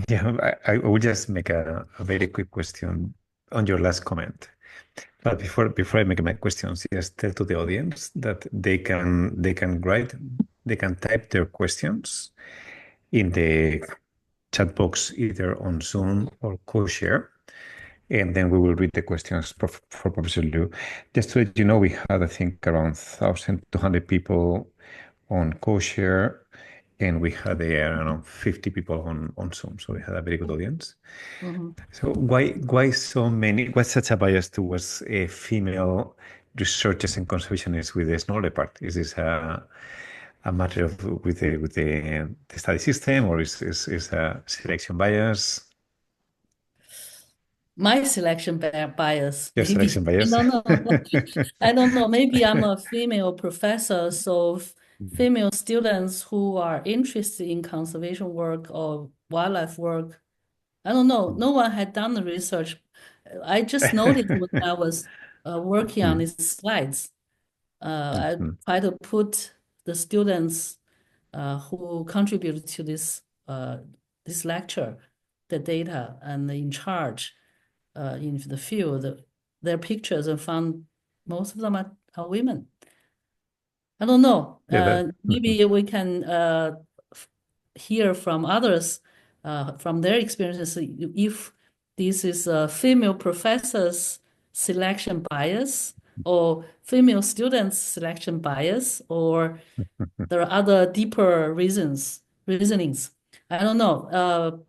[SPEAKER 1] yeah, I will just make a very quick question on your last comment. But before I make my questions, just tell to the audience that they can type their questions in the chat box either on Zoom or co-share, and then we will read the questions for Professor Liu. Just to let you know, we had I think around 1,200 people on co-share, and we had around 50 people on Zoom, so we had a very good audience. So why so many? Why such a bias towards female researchers and conservationists with the snow leopard? Is this a matter of with the study system, or is a selection bias?
[SPEAKER 2] My selection bias,
[SPEAKER 1] Your
[SPEAKER 2] maybe.
[SPEAKER 1] selection
[SPEAKER 2] I
[SPEAKER 1] bias.
[SPEAKER 2] don't know. I don't know. Maybe I'm a female professor, so female students who are interested in conservation work or wildlife work, I don't know. No one had done the research. I just noticed when I was working on these slides. I try to put the students who contributed to this lecture, the data, and in charge in the field, their pictures, and found most of them are women. I don't know.
[SPEAKER 1] Yeah,
[SPEAKER 2] Maybe we can hear from others from their experiences if this is a female professor's selection bias or female students' selection bias, or there are other deeper reasonings. I don't know.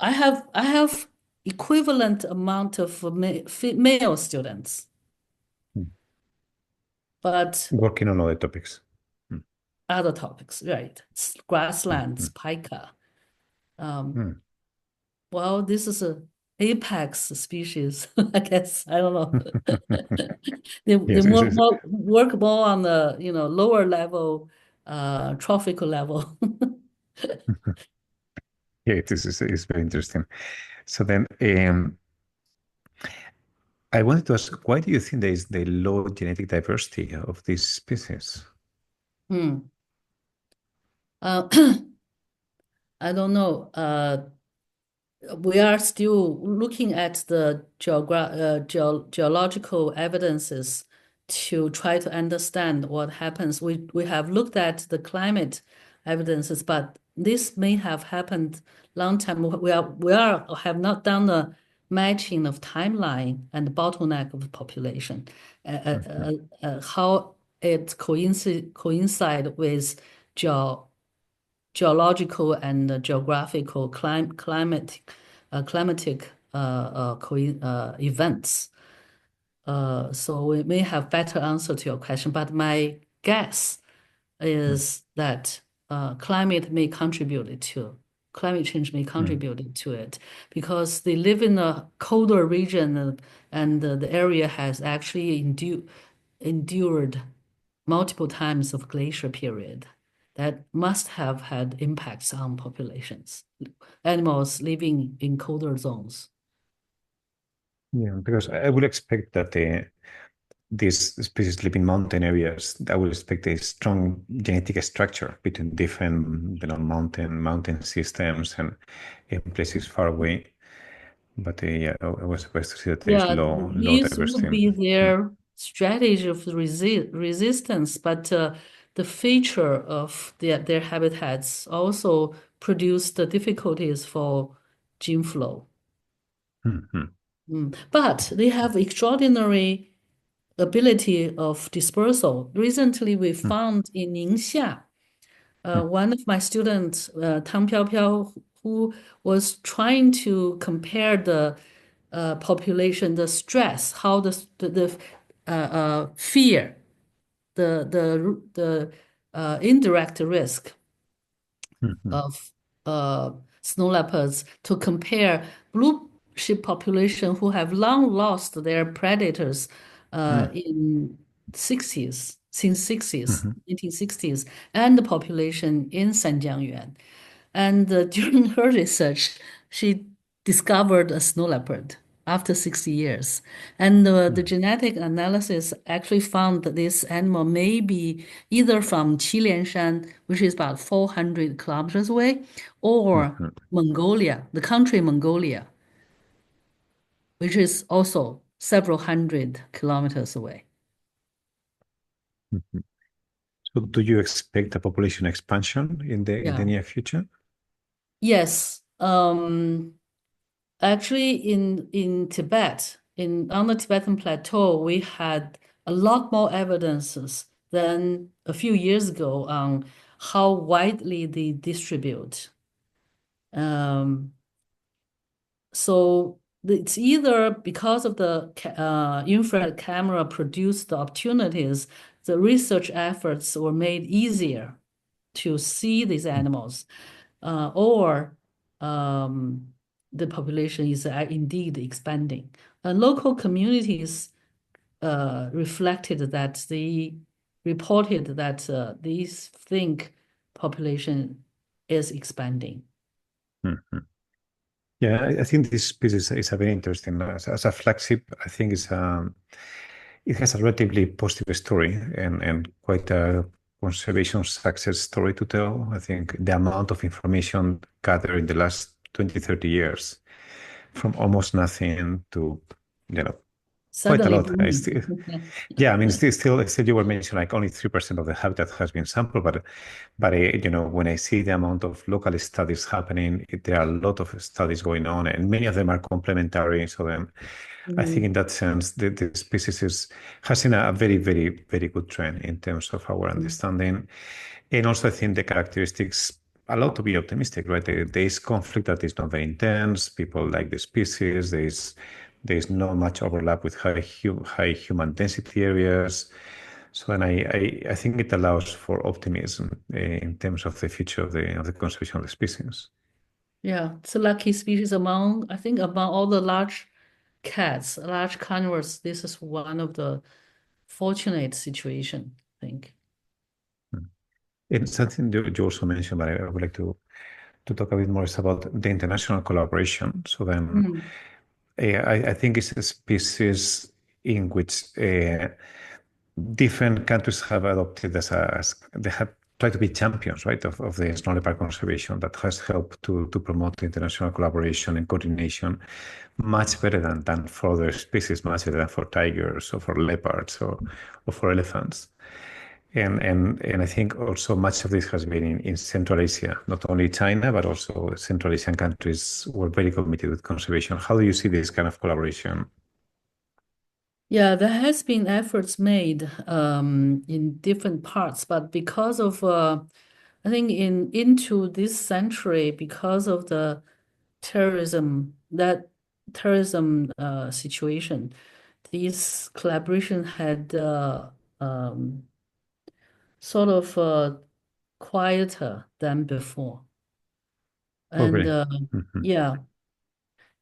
[SPEAKER 2] I have equivalent amount of male students, but
[SPEAKER 1] working on other topics.
[SPEAKER 2] other topics, right? Grasslands, pika. Well, this is a apex species, I guess. I don't know. They
[SPEAKER 1] Yes,
[SPEAKER 2] work more on the lower level, trophical level.
[SPEAKER 1] Yeah, it's very interesting. So then, I wanted to ask, why do you think there is the low genetic diversity of these species?
[SPEAKER 2] Hmm. Uh, I don't know. We are still looking at the geological evidences to try to understand what happens. We have looked at the climate evidences, but this may have happened long time. We have not done the matching of timeline and bottleneck of population.
[SPEAKER 1] Mhm,
[SPEAKER 2] How it coincide with geo geological and geographical climatic events. So we may have better answer to your question, but my guess
[SPEAKER 1] mm,
[SPEAKER 2] is that climate change may
[SPEAKER 1] mm.
[SPEAKER 2] contribute to it because they live in a colder region and the area has actually endured multiple times of glacier period that must have had impacts on populations, animals living in colder zones.
[SPEAKER 1] Yeah, because I would expect that these species live in mountain areas. I would expect a strong genetic structure between different, mountain systems and in places far away. But yeah, I was surprised to see that there is
[SPEAKER 2] Yeah,
[SPEAKER 1] low
[SPEAKER 2] these would
[SPEAKER 1] diversity.
[SPEAKER 2] be
[SPEAKER 1] Mm,
[SPEAKER 2] their strategy of resistance, but the feature of their habitats also produce the difficulties for gene flow.
[SPEAKER 1] mm, mm,
[SPEAKER 2] But they have extraordinary ability of dispersal. Recently, we
[SPEAKER 1] mm,
[SPEAKER 2] found in Ningxia,
[SPEAKER 1] mm,
[SPEAKER 2] one of my students, Tang Piaopiao, who was trying to compare the population, the stress, how fear, the indirect risk
[SPEAKER 1] mm, mm,
[SPEAKER 2] of snow leopards to compare blue sheep population who have long lost their predators
[SPEAKER 1] mm,
[SPEAKER 2] in 60s, since 60s,
[SPEAKER 1] mhm,
[SPEAKER 2] 1960s, and the population in Sanjiangyuan. And during her research, she discovered a snow leopard after 60 years. And the
[SPEAKER 1] mm,
[SPEAKER 2] genetic analysis actually found that this animal may be either from Qilianshan, which is about 400 kilometers away,
[SPEAKER 1] mm,
[SPEAKER 2] or
[SPEAKER 1] mm,
[SPEAKER 2] Mongolia, the country Mongolia, which is also several hundred kilometers away.
[SPEAKER 1] mhm. So do you expect a population expansion in the
[SPEAKER 2] Yeah.
[SPEAKER 1] near future?
[SPEAKER 2] Yes. Actually, in Tibet, in on the Tibetan Plateau, we had a lot more evidences than a few years ago on how widely they distribute. Um, so it's either because of the infrared camera produced opportunities, the research efforts were made easier to see these animals, or um, the population is indeed expanding. And local communities reflected that they reported that these think population is expanding.
[SPEAKER 1] Mhm. Yeah, I think this piece is a very interesting. As a flagship, I think it has a relatively positive story and quite a conservation success story to tell. I think the amount of information gathered in the last 20, 30 years from almost nothing to, you know, quite a
[SPEAKER 2] Suddenly
[SPEAKER 1] lot. I
[SPEAKER 2] booming.
[SPEAKER 1] still, yeah, I mean, still you were mentioning like only 3% of the habitat has been sampled, but when I see the amount of local studies happening, there are a lot of studies going on, and many of them are complementary. So then, I think
[SPEAKER 2] Mhm.
[SPEAKER 1] in that sense, the species has seen a very, very, very good trend in terms of our understanding, and also I think the characteristics allow to be optimistic, right? There is conflict that is not very intense. People like the species. There's not much overlap with high human density areas. So, and I think it allows for optimism in terms of the future of the conservation of the species.
[SPEAKER 2] Yeah, it's a lucky species among, I think, among all the large cats, large carnivores. This is one of the fortunate situation, I think.
[SPEAKER 1] Mm. And something that you also mentioned, but I would like to to talk a bit more is about the international collaboration. So then
[SPEAKER 2] Mm.
[SPEAKER 1] I think it's a species in which different countries have adopted as they have tried to be champions, right, of the snow leopard conservation that has helped to promote international collaboration and coordination much better than for other species, much better than for tigers or for leopards or for elephants. And I think also much of this has been in Central Asia, not only China, but also Central Asian countries were very committed with conservation. How do you see this kind of collaboration?
[SPEAKER 2] Yeah, there has been efforts made in different parts, but because of I think into this century, because of the terrorism situation, this collaboration had sort of quieter than before.
[SPEAKER 1] Oh,
[SPEAKER 2] And
[SPEAKER 1] really? Mhm,
[SPEAKER 2] yeah,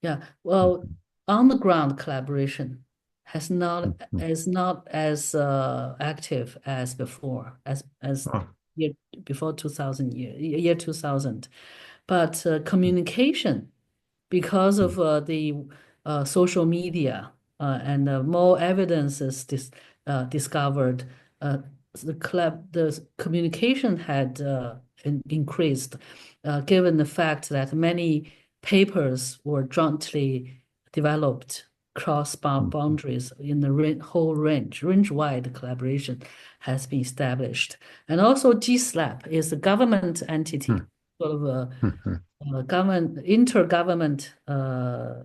[SPEAKER 2] yeah. Well,
[SPEAKER 1] mhm,
[SPEAKER 2] on the ground collaboration has not
[SPEAKER 1] mhm.
[SPEAKER 2] is not as active as before, as
[SPEAKER 1] Oh,
[SPEAKER 2] year before 2000 year 2000. But communication, because
[SPEAKER 1] mm,
[SPEAKER 2] of the social media and more evidence is discovered, uh, the communication had increased, given the fact that many papers were jointly developed cross
[SPEAKER 1] mhm,
[SPEAKER 2] boundaries in the whole range-wide collaboration has been established. And also GSLAP is a government entity,
[SPEAKER 1] mhm,
[SPEAKER 2] sort of a
[SPEAKER 1] mhm,
[SPEAKER 2] intergovernment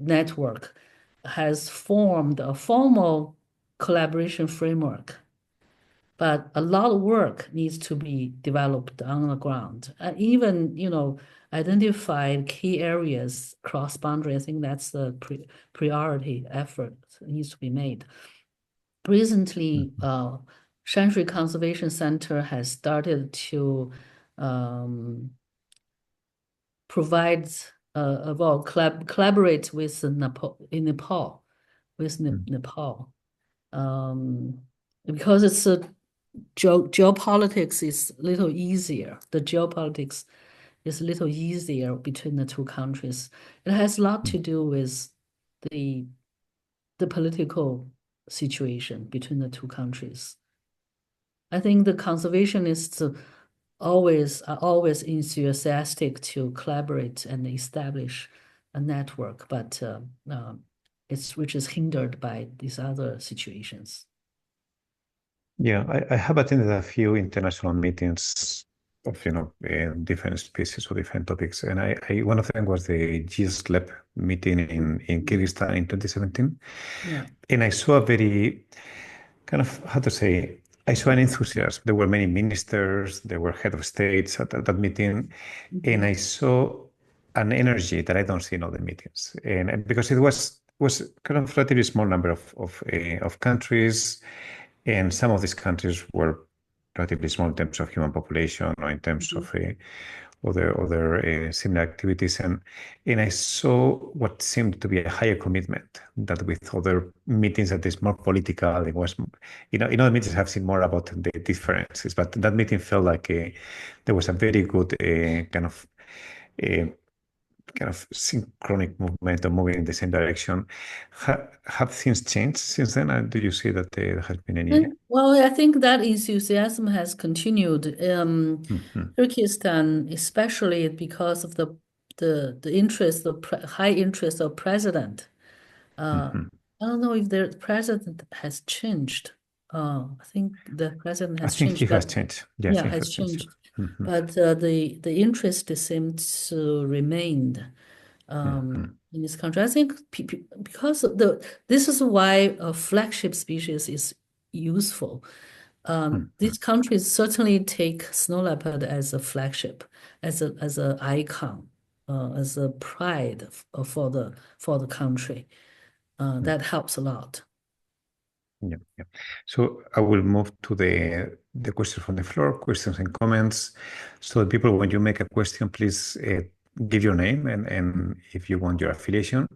[SPEAKER 2] network has formed a formal collaboration framework, but a lot of work needs to be developed on the ground. Even, identify key areas cross boundary. I think that's the priority effort that needs to be made. Recently,
[SPEAKER 1] mhm,
[SPEAKER 2] Shanxi Conservation Center has started to um, provides well collaborate with Nepal with
[SPEAKER 1] mhm,
[SPEAKER 2] Nepal um, because it's a geopolitics is a little easier. The geopolitics is a little easier between the two countries. It has a lot
[SPEAKER 1] mhm.
[SPEAKER 2] to do with the the political situation between the two countries. I think the conservationists are always enthusiastic to collaborate and establish a network, but it's which is hindered by these other situations.
[SPEAKER 1] Yeah, I have attended a few international meetings of, different species or different topics. And one of them was the GSLEP meeting in Kyrgyzstan in 2017.
[SPEAKER 2] Yeah.
[SPEAKER 1] And I saw a very kind of, how to say, I saw an enthusiasm. There were many ministers, there were head of states at that meeting, and
[SPEAKER 2] Mhm.
[SPEAKER 1] I saw an energy that I don't see in other meetings. And because it was kind of relatively small number of countries, and some of these countries were relatively small in terms of human population or in terms
[SPEAKER 2] Mhm.
[SPEAKER 1] of other similar activities, and I saw what seemed to be a higher commitment that with other meetings that is more political. It was, in other meetings I've seen more about the differences, but that meeting felt like there was a very good uh, kind of synchronic movement or moving in the same direction. Have things changed since then? Do you see that there has been any?
[SPEAKER 2] Well, I think that enthusiasm has continued.
[SPEAKER 1] Mhm,
[SPEAKER 2] Turkestan, especially because of the interest, high interest of president.
[SPEAKER 1] mhm.
[SPEAKER 2] I don't know if the president has changed. I think the president
[SPEAKER 1] I
[SPEAKER 2] has
[SPEAKER 1] think
[SPEAKER 2] changed,
[SPEAKER 1] he
[SPEAKER 2] but
[SPEAKER 1] has changed. Yeah, I
[SPEAKER 2] yeah,
[SPEAKER 1] think he
[SPEAKER 2] has
[SPEAKER 1] has changed.
[SPEAKER 2] changed.
[SPEAKER 1] Mhm,
[SPEAKER 2] But the interest seems to remain
[SPEAKER 1] mhm,
[SPEAKER 2] in this country. I think because of this is why a flagship species is useful.
[SPEAKER 1] mhm,
[SPEAKER 2] These countries certainly take snow leopard as a flagship, as a icon, as a pride for the country.
[SPEAKER 1] mhm.
[SPEAKER 2] That helps a lot.
[SPEAKER 1] Yeah, yeah. So I will move to the questions from the floor, questions and comments. So people, when you make a question, please give your name and if you want your affiliation.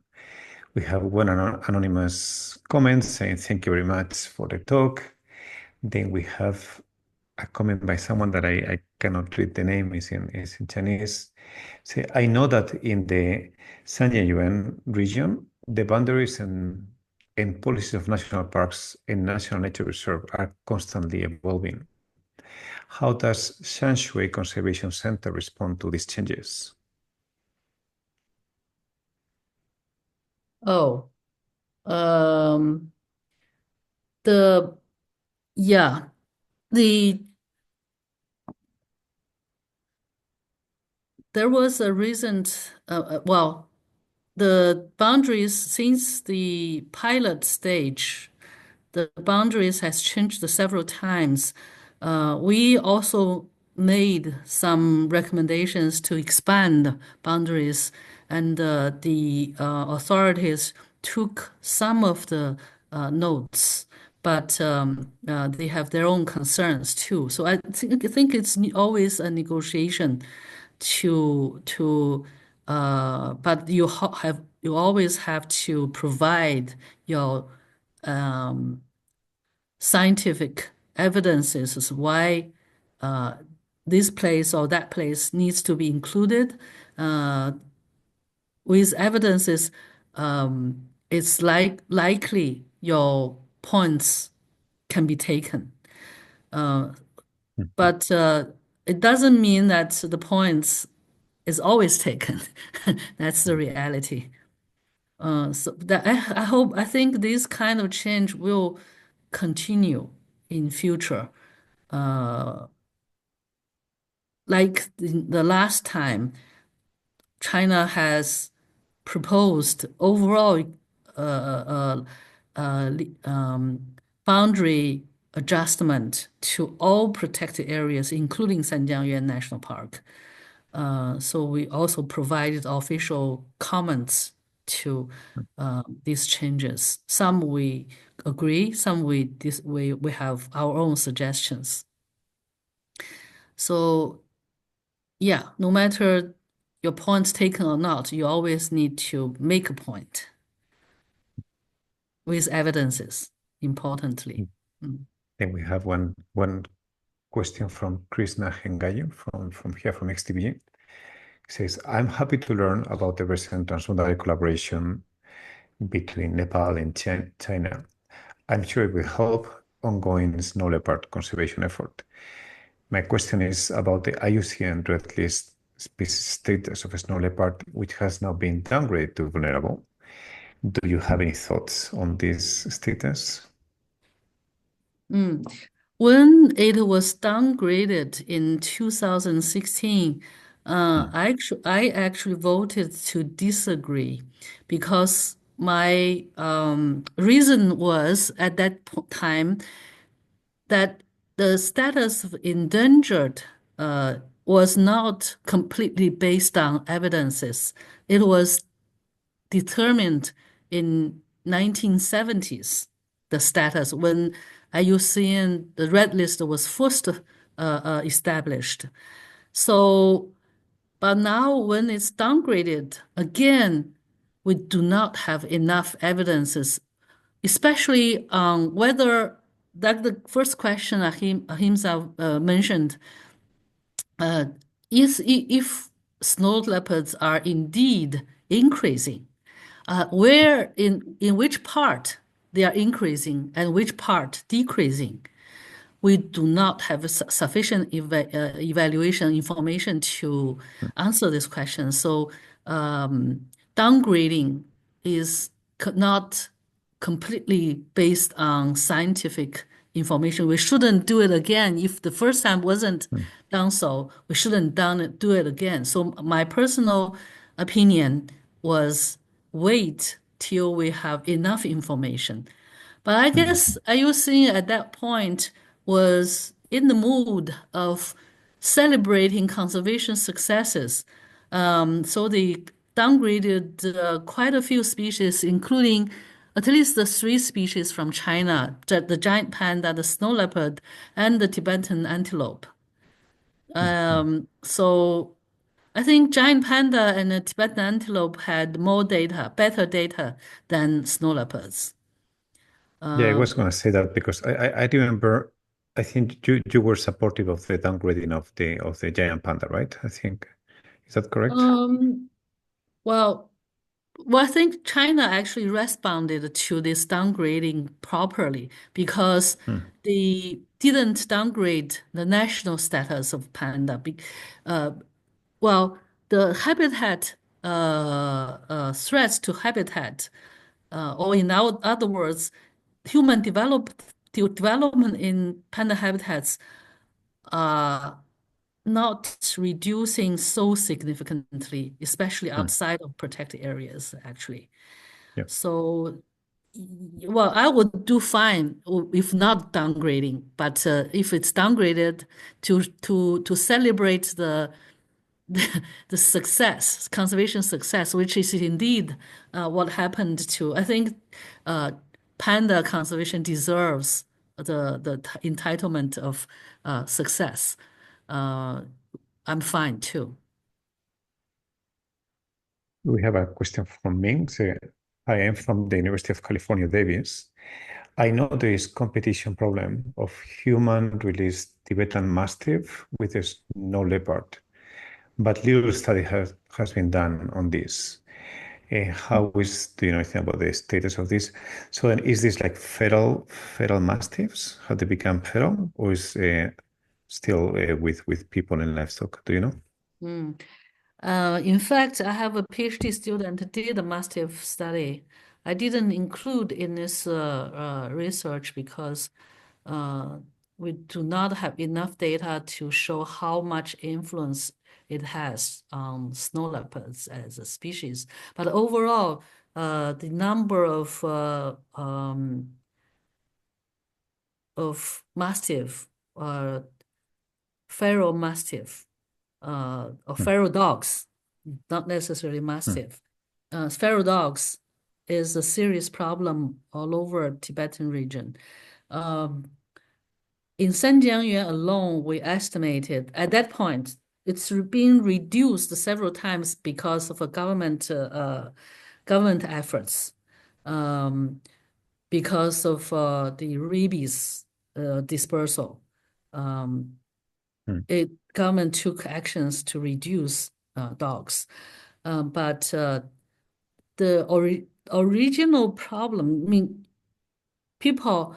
[SPEAKER 1] We have one anonymous comment saying thank you very much for the talk. Then we have a comment by someone that I cannot read the name, is in Chinese. Say, I know that in the Sanya-Yuan region, the boundaries and policies of national parks and national nature reserve are constantly evolving. How does Shanshui Conservation Center respond to these changes?
[SPEAKER 2] Oh, um, the yeah, the there was a recent well, the boundaries since the pilot stage, the boundaries has changed several times. We also made some recommendations to expand boundaries, and the authorities took some of the notes, but they have their own concerns too. So I think it's always a negotiation but you always have to provide your um, scientific evidences as why uh, this place or that place needs to be included. Uh, with evidences, it's likely your points can be taken. Uh,
[SPEAKER 1] Mhm.
[SPEAKER 2] but it doesn't mean that the points is always taken. That's the reality. So that I think this kind of change will continue in future. Uh, like the last time, China has proposed overall boundary adjustment to all protected areas, including Sanjiangyuan National Park. So we also provided official comments to these changes. Some we agree, some we have our own suggestions. So yeah, no matter your points taken or not, you always need to make a point with evidences, importantly. Mm.
[SPEAKER 1] Then we have one question from Krishna Hengayu from here from XTV. He says, I'm happy to learn about the recent transboundary collaboration between Nepal and China. I'm sure it will help ongoing snow leopard conservation effort. My question is about the IUCN Red List species status of snow leopard, which has now been downgraded to vulnerable. Do you have any thoughts on this status?
[SPEAKER 2] Mm. When it was downgraded in 2016,
[SPEAKER 1] Mm,
[SPEAKER 2] I actually voted to disagree because my reason was at that time that the status of endangered was not completely based on evidences. It was determined in 1970s, the status when IUCN, the red list was first established. So, but now when it's downgraded, again, we do not have enough evidences, especially on whether, like the first question Ahimsa mentioned, uh, if snow leopards are indeed increasing, where in which part they are increasing and which part decreasing. We do not have sufficient evaluation information to answer this question. So downgrading is not completely based on scientific information. We shouldn't do it again. If the first time wasn't
[SPEAKER 1] mm,
[SPEAKER 2] done so, we shouldn't do it again. So my personal opinion was wait till we have enough information. But I
[SPEAKER 1] mm,
[SPEAKER 2] guess IUC at that point was in the mood of celebrating conservation successes. So they downgraded quite a few species, including at least the three species from China, the giant panda, the snow leopard, and the Tibetan antelope.
[SPEAKER 1] mm.
[SPEAKER 2] So I think giant panda and the Tibetan antelope had more data, better data than snow leopards.
[SPEAKER 1] Yeah, I
[SPEAKER 2] Uh,
[SPEAKER 1] was going to say that because I remember I think you were supportive of the downgrading of the giant panda, right? I think is that correct?
[SPEAKER 2] Um, well, I think China actually responded to this downgrading properly because
[SPEAKER 1] Hmm.
[SPEAKER 2] they didn't downgrade the national status of panda. Uh, well, the habitat threats to habitat, or in other words, development in panda habitats are not reducing so significantly, especially
[SPEAKER 1] Hmm.
[SPEAKER 2] outside of protected areas, actually.
[SPEAKER 1] Yeah.
[SPEAKER 2] So, well, I would do fine if not downgrading, but if it's downgraded to celebrate the success, conservation success, which is indeed what happened to, I think uh, panda conservation deserves the entitlement of success. Uh, I'm fine too.
[SPEAKER 1] We have a question from Ming. I am from the University of California, Davis. I know there is competition problem of human-released Tibetan mastiff with a snow leopard, but little study has been done on this. Do you know anything about the status of this? So then is this like feral mastiffs? Have they become feral, or is still with people and livestock? Do you know?
[SPEAKER 2] Mm. In fact, I have a PhD student who did a massive study. I didn't include in this research because uh, we do not have enough data to show how much influence it has on snow leopards as a species. But overall, the number of mastiff, feral mastiff, or
[SPEAKER 1] Hmm,
[SPEAKER 2] feral dogs, not necessarily
[SPEAKER 1] hmm,
[SPEAKER 2] mastiff. Feral dogs is a serious problem all over Tibetan region. Um, in Sanjiangyuan alone, we estimated at that point it's being reduced several times because of a government efforts, um, because of the rabies dispersal. Um,
[SPEAKER 1] hmm,
[SPEAKER 2] Government took actions to reduce dogs. But the original problem, I mean, people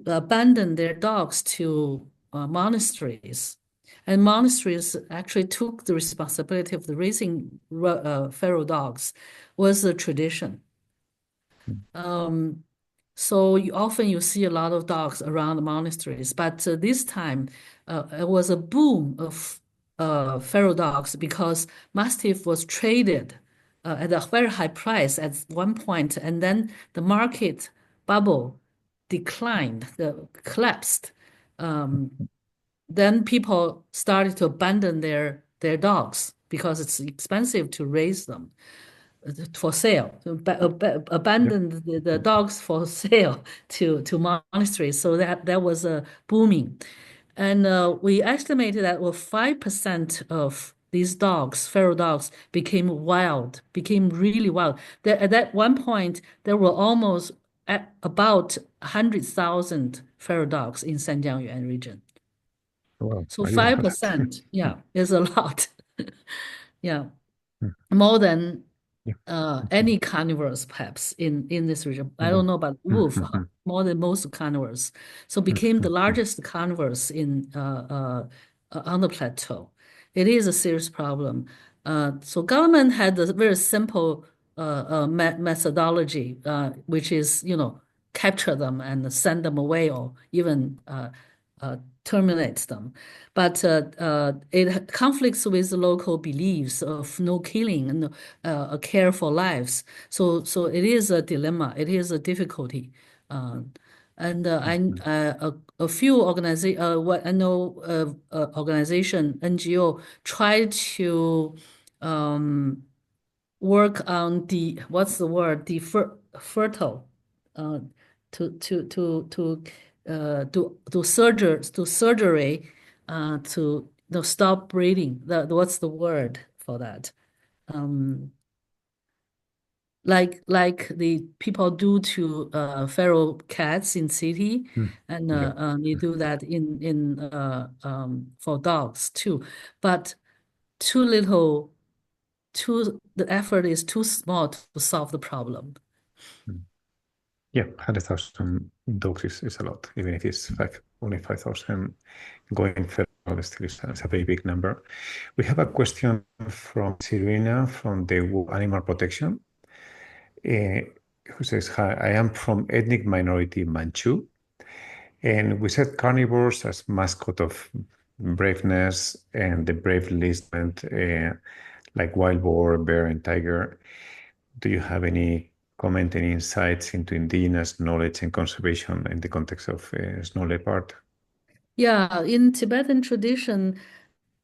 [SPEAKER 2] abandoned their dogs to monasteries, and monasteries actually took the responsibility of the raising feral dogs, was a tradition.
[SPEAKER 1] hmm.
[SPEAKER 2] Um, so you see a lot of dogs around the monasteries, but this time it was a boom of feral dogs because Mastiff was traded at a very high price at one point, and then the market bubble declined, collapsed. Um, then people started to abandon their dogs because it's expensive to raise them for sale,
[SPEAKER 1] Yep.
[SPEAKER 2] abandoned the dogs for sale to monasteries. So that was a booming. And we estimated that well, 5% of these dogs, feral dogs, became wild, became really wild. At that one point, there were almost at about 100,000 feral dogs in Sanjiangyuan region.
[SPEAKER 1] Wow,
[SPEAKER 2] So
[SPEAKER 1] I didn't know that.
[SPEAKER 2] 5%, yeah, is a lot. Yeah,
[SPEAKER 1] Hmm,
[SPEAKER 2] more than
[SPEAKER 1] yeah.
[SPEAKER 2] any carnivores perhaps in this region. I
[SPEAKER 1] Wow.
[SPEAKER 2] don't know about
[SPEAKER 1] Hmm,
[SPEAKER 2] wolf,
[SPEAKER 1] hmm, hmm,
[SPEAKER 2] more than most carnivores. So
[SPEAKER 1] hmm,
[SPEAKER 2] became
[SPEAKER 1] hmm,
[SPEAKER 2] the
[SPEAKER 1] hmm.
[SPEAKER 2] largest carnivores in on the plateau. It is a serious problem. So government had a very simple methodology, which is capture them and send them away or even uh, terminate them. But it conflicts with the local beliefs of no killing and a care for lives. So it is a dilemma. It is a difficulty. Uh, and a few what I know organization NGO try to um, work on the what's the word fertile uh, to surgery to stop breeding. What's the word for that? Um, like the people do to feral cats in city, and
[SPEAKER 1] Yeah.
[SPEAKER 2] they do that in for dogs too. But too little, too the effort is too small to solve the problem.
[SPEAKER 1] Mm. Yeah, 100,000 dogs is a lot, even if it's only 5,000 going feral, still is a very big number. We have a question from Serena from the Animal Protection, who says, "Hi, I am from ethnic minority Manchu, and we set carnivores as mascot of braveness and the brave lizard, like wild boar, bear, and tiger. Do you have any comment, any insights into indigenous knowledge and conservation in the context of snow leopard?"
[SPEAKER 2] Yeah, in Tibetan tradition,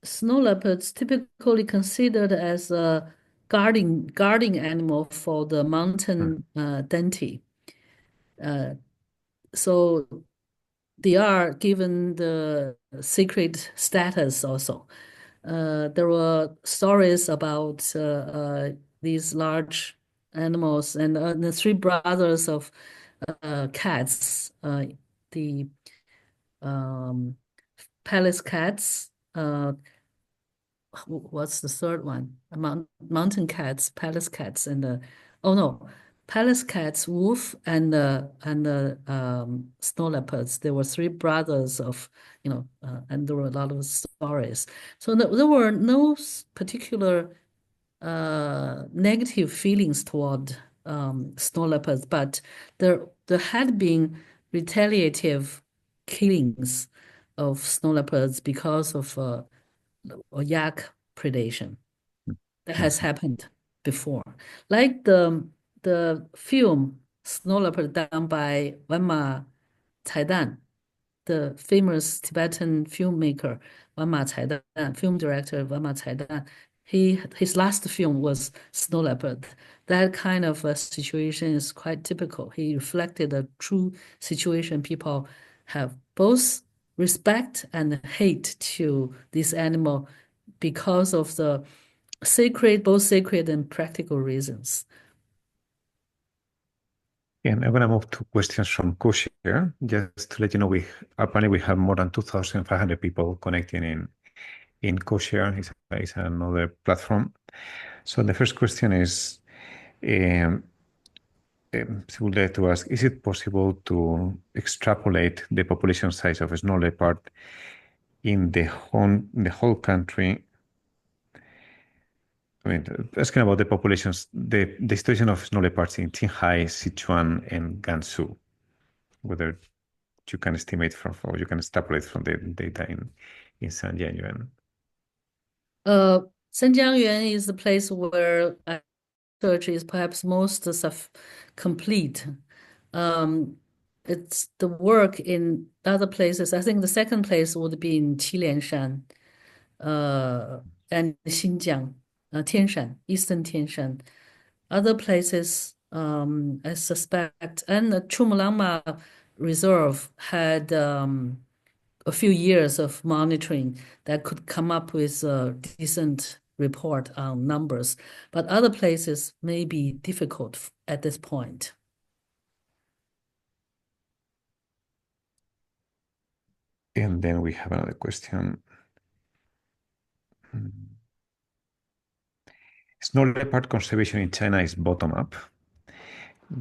[SPEAKER 2] snow leopards typically considered as a guarding animal for the
[SPEAKER 1] Mm,
[SPEAKER 2] mountain deity. Uh, so they are given the sacred status also. There were stories about these large animals and the three brothers of cats, the um, palace cats, what's the third one? Mountain cats, palace cats, and oh no, palace cats, wolf, and the snow leopards. There were three brothers of, and there were a lot of stories. So there were no particular negative feelings toward snow leopards, but there had been retaliative killings of snow leopards because of or yak predation that
[SPEAKER 1] mm,
[SPEAKER 2] has happened before. Like the film Snow Leopard done by Wenma Caidan, the famous Tibetan filmmaker Wenma Caidan, film director Wenma Caidan. His last film was Snow Leopard. That kind of a situation is quite typical. He reflected a true situation. People have both respect and hate to this animal because of the both sacred and practical reasons.
[SPEAKER 1] And I'm going to move to questions from Kushare. Just to let you know, apparently we have more than 2,500 people connecting in Kushare. It's another platform. So the first question is, um, she would like to ask, is it possible to extrapolate the population size of a snow leopard in the whole country? I mean, asking about the populations, the situation of snow leopards in Qinghai, Sichuan, and Gansu, whether you can estimate from, or you can extrapolate from the data in Sanjianyuan.
[SPEAKER 2] Zhenjiangyuan is the place where research is perhaps most complete. Um, it's the work in other places. I think the second place would be in Qilianshan, uh, and Xinjiang, Tianshan, Eastern Tianshan. Other places, I suspect, and the Chumulangma Reserve had a few years of monitoring that could come up with a decent report on numbers, but other places may be difficult at this point.
[SPEAKER 1] And then we have another question. Snow leopard conservation in China is bottom up.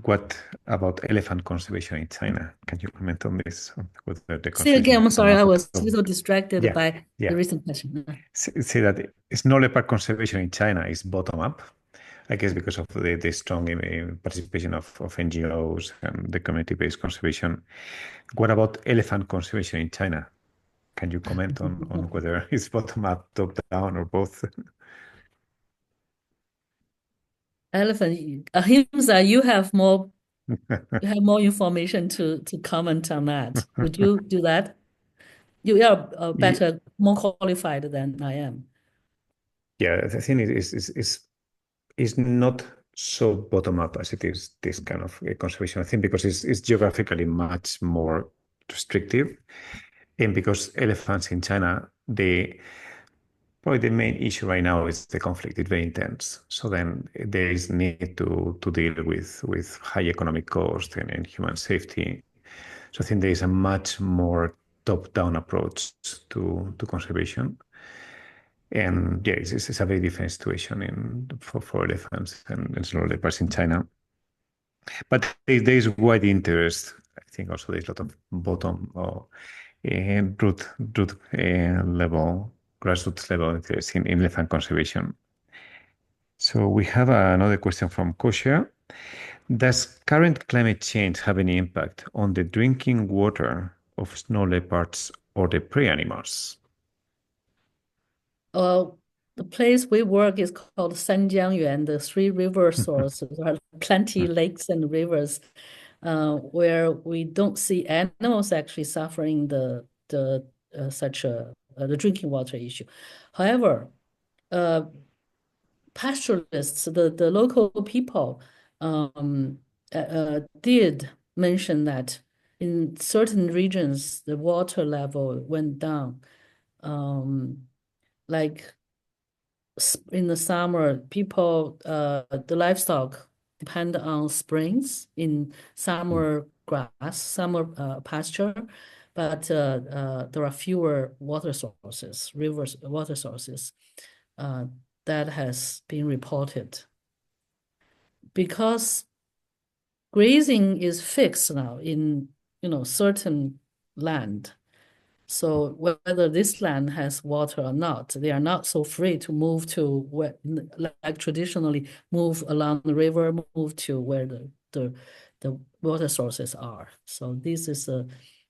[SPEAKER 1] What about elephant conservation in China? Can you comment on this? Whether the
[SPEAKER 2] Say
[SPEAKER 1] conservation
[SPEAKER 2] again, I'm
[SPEAKER 1] is bottom
[SPEAKER 2] sorry, I
[SPEAKER 1] up or
[SPEAKER 2] was a
[SPEAKER 1] top?
[SPEAKER 2] little distracted
[SPEAKER 1] Yeah,
[SPEAKER 2] by the
[SPEAKER 1] yeah.
[SPEAKER 2] recent question.
[SPEAKER 1] Say that snow leopard conservation in China is bottom up, I guess because of the strong participation of NGOs and the community-based conservation. What about elephant conservation in China? Can you comment on whether it's bottom up, top down, or both?
[SPEAKER 2] Elephant, Ahimsa, you have more information to comment on that. Would you do that? You are
[SPEAKER 1] Ye-
[SPEAKER 2] better, more qualified than I am.
[SPEAKER 1] Yeah, the thing is not so bottom up as it is this kind of conservation thing because it's geographically much more restrictive, and because elephants in China Probably the main issue right now is the conflict. It's very intense. So then there is need to deal with high economic cost and human safety. So I think there is a much more top-down approach to conservation. And yeah, it's a very different situation for elephants and snow leopards in China. But there is wide interest. I think also there's a lot of bottom or root level, grassroots level interest in elephant conservation. So we have another question from Kosha. Does current climate change have any impact on the drinking water of snow leopards or the prey animals?
[SPEAKER 2] The place we work is called Sanjiangyuan, the three river sources. There are plenty lakes and rivers where we don't see animals actually suffering the drinking water issue. However, pastoralists, the local people, did mention that in certain regions the water level went down. Like in the summer, the livestock depend on springs in summer grass, summer pasture, but there are fewer water sources, water sources that has been reported. Because grazing is fixed now in certain land. So whether this land has water or not, they are not so free to move to where, like traditionally, move along the river, move to where the water sources are. So this is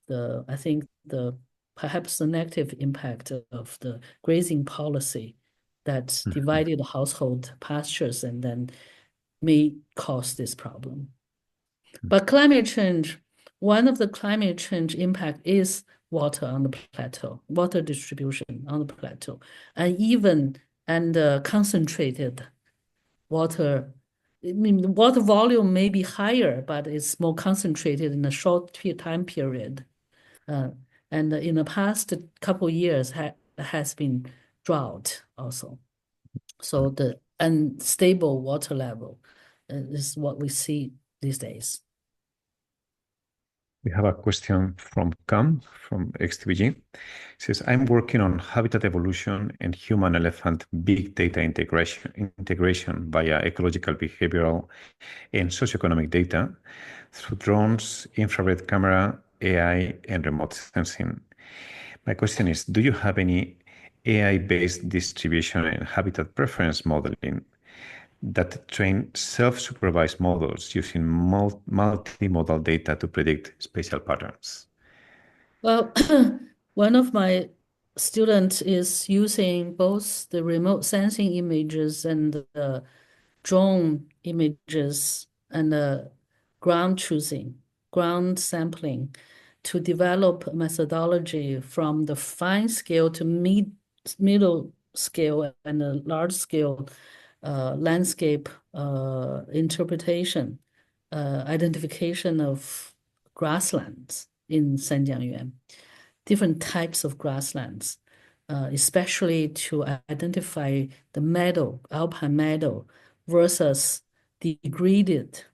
[SPEAKER 2] I think perhaps the negative impact of the grazing policy that divided household pastures and then may cause this problem. But climate change, one of the climate change impact is water on the plateau, water distribution on the plateau, and concentrated water. I mean, the water volume may be higher, but it's more concentrated in a short time period. And in the past couple years has been drought also. So the unstable water level is what we see these days.
[SPEAKER 1] We have a question from Cam from XTVG. It says, I'm working on habitat evolution and human-elephant big data integration via ecological, behavioral, and socioeconomic data through drones, infrared camera, AI, and remote sensing. My question is, do you have any AI-based distribution and habitat preference modeling that train self-supervised models using multimodal data to predict spatial patterns?
[SPEAKER 2] Well, one of my students is using both the remote sensing images and the drone images and the ground truthing, ground sampling to develop a methodology from the fine scale to middle scale and a large scale landscape interpretation, identification of grasslands in Sanjiangyuan, different types of grasslands, especially to identify the meadow, alpine meadow versus degraded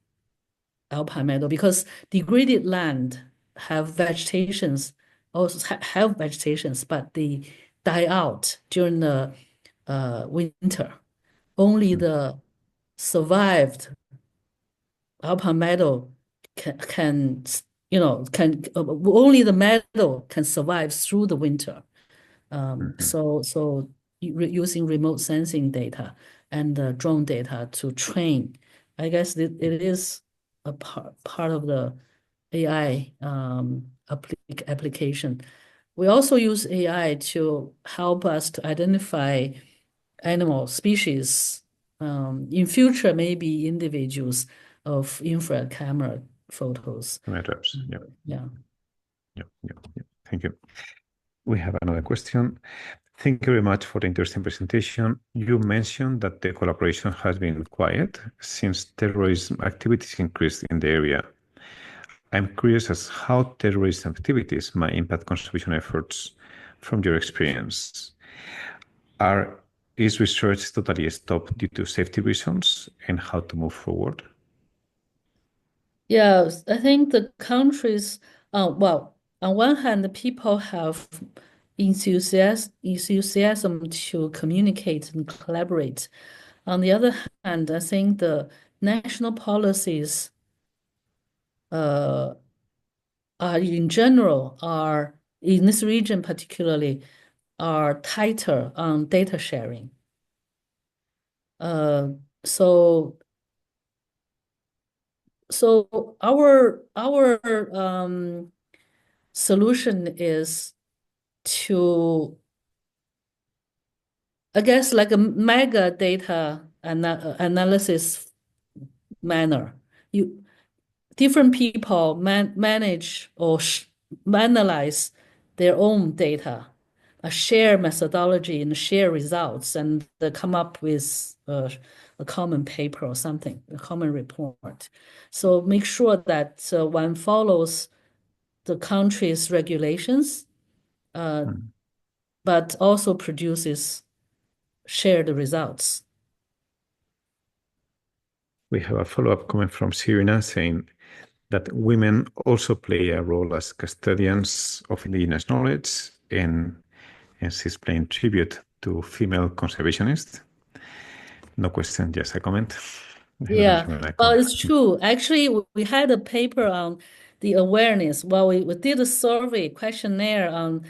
[SPEAKER 2] alpine meadow, because degraded land have vegetations, also have vegetations, but they die out during the winter. Only the survived alpine meadow can only the meadow can survive through the winter. So using remote sensing data and drone data to train, I guess it is a part of the AI application. We also use AI to help us to identify animal species. In future, maybe individuals of infrared camera photos.
[SPEAKER 1] Matters. Yeah.
[SPEAKER 2] Yeah.
[SPEAKER 1] Thank you. We have another question. Thank you very much for the interesting presentation. You mentioned that the collaboration has been quiet since terrorism activities increased in the area. I'm curious as how terrorist activities might impact conservation efforts from your experience. are is research totally stopped due to safety reasons, and how to move forward?
[SPEAKER 2] Yeah, I think the countries, well, on one hand, the people have enthusiasm to communicate and collaborate. On the other hand, I think the national policies are in general are in this region particularly are tighter on data sharing. Uh, so so our solution is to, I guess, like a mega data analysis manner. You different people manage or analyze their own data, share methodology and share results, and come up with a common paper or something, a common report. So make sure that one follows the country's regulations, but also produces shared results.
[SPEAKER 1] We have a follow-up comment from Sirina saying that women also play a role as custodians of indigenous knowledge, and she's paying tribute to female conservationists. No question, just a comment. I don't know if
[SPEAKER 2] Yeah,
[SPEAKER 1] you want to
[SPEAKER 2] well,
[SPEAKER 1] comment.
[SPEAKER 2] it's true. Actually, we had a paper on the awareness. Well, we did a survey questionnaire on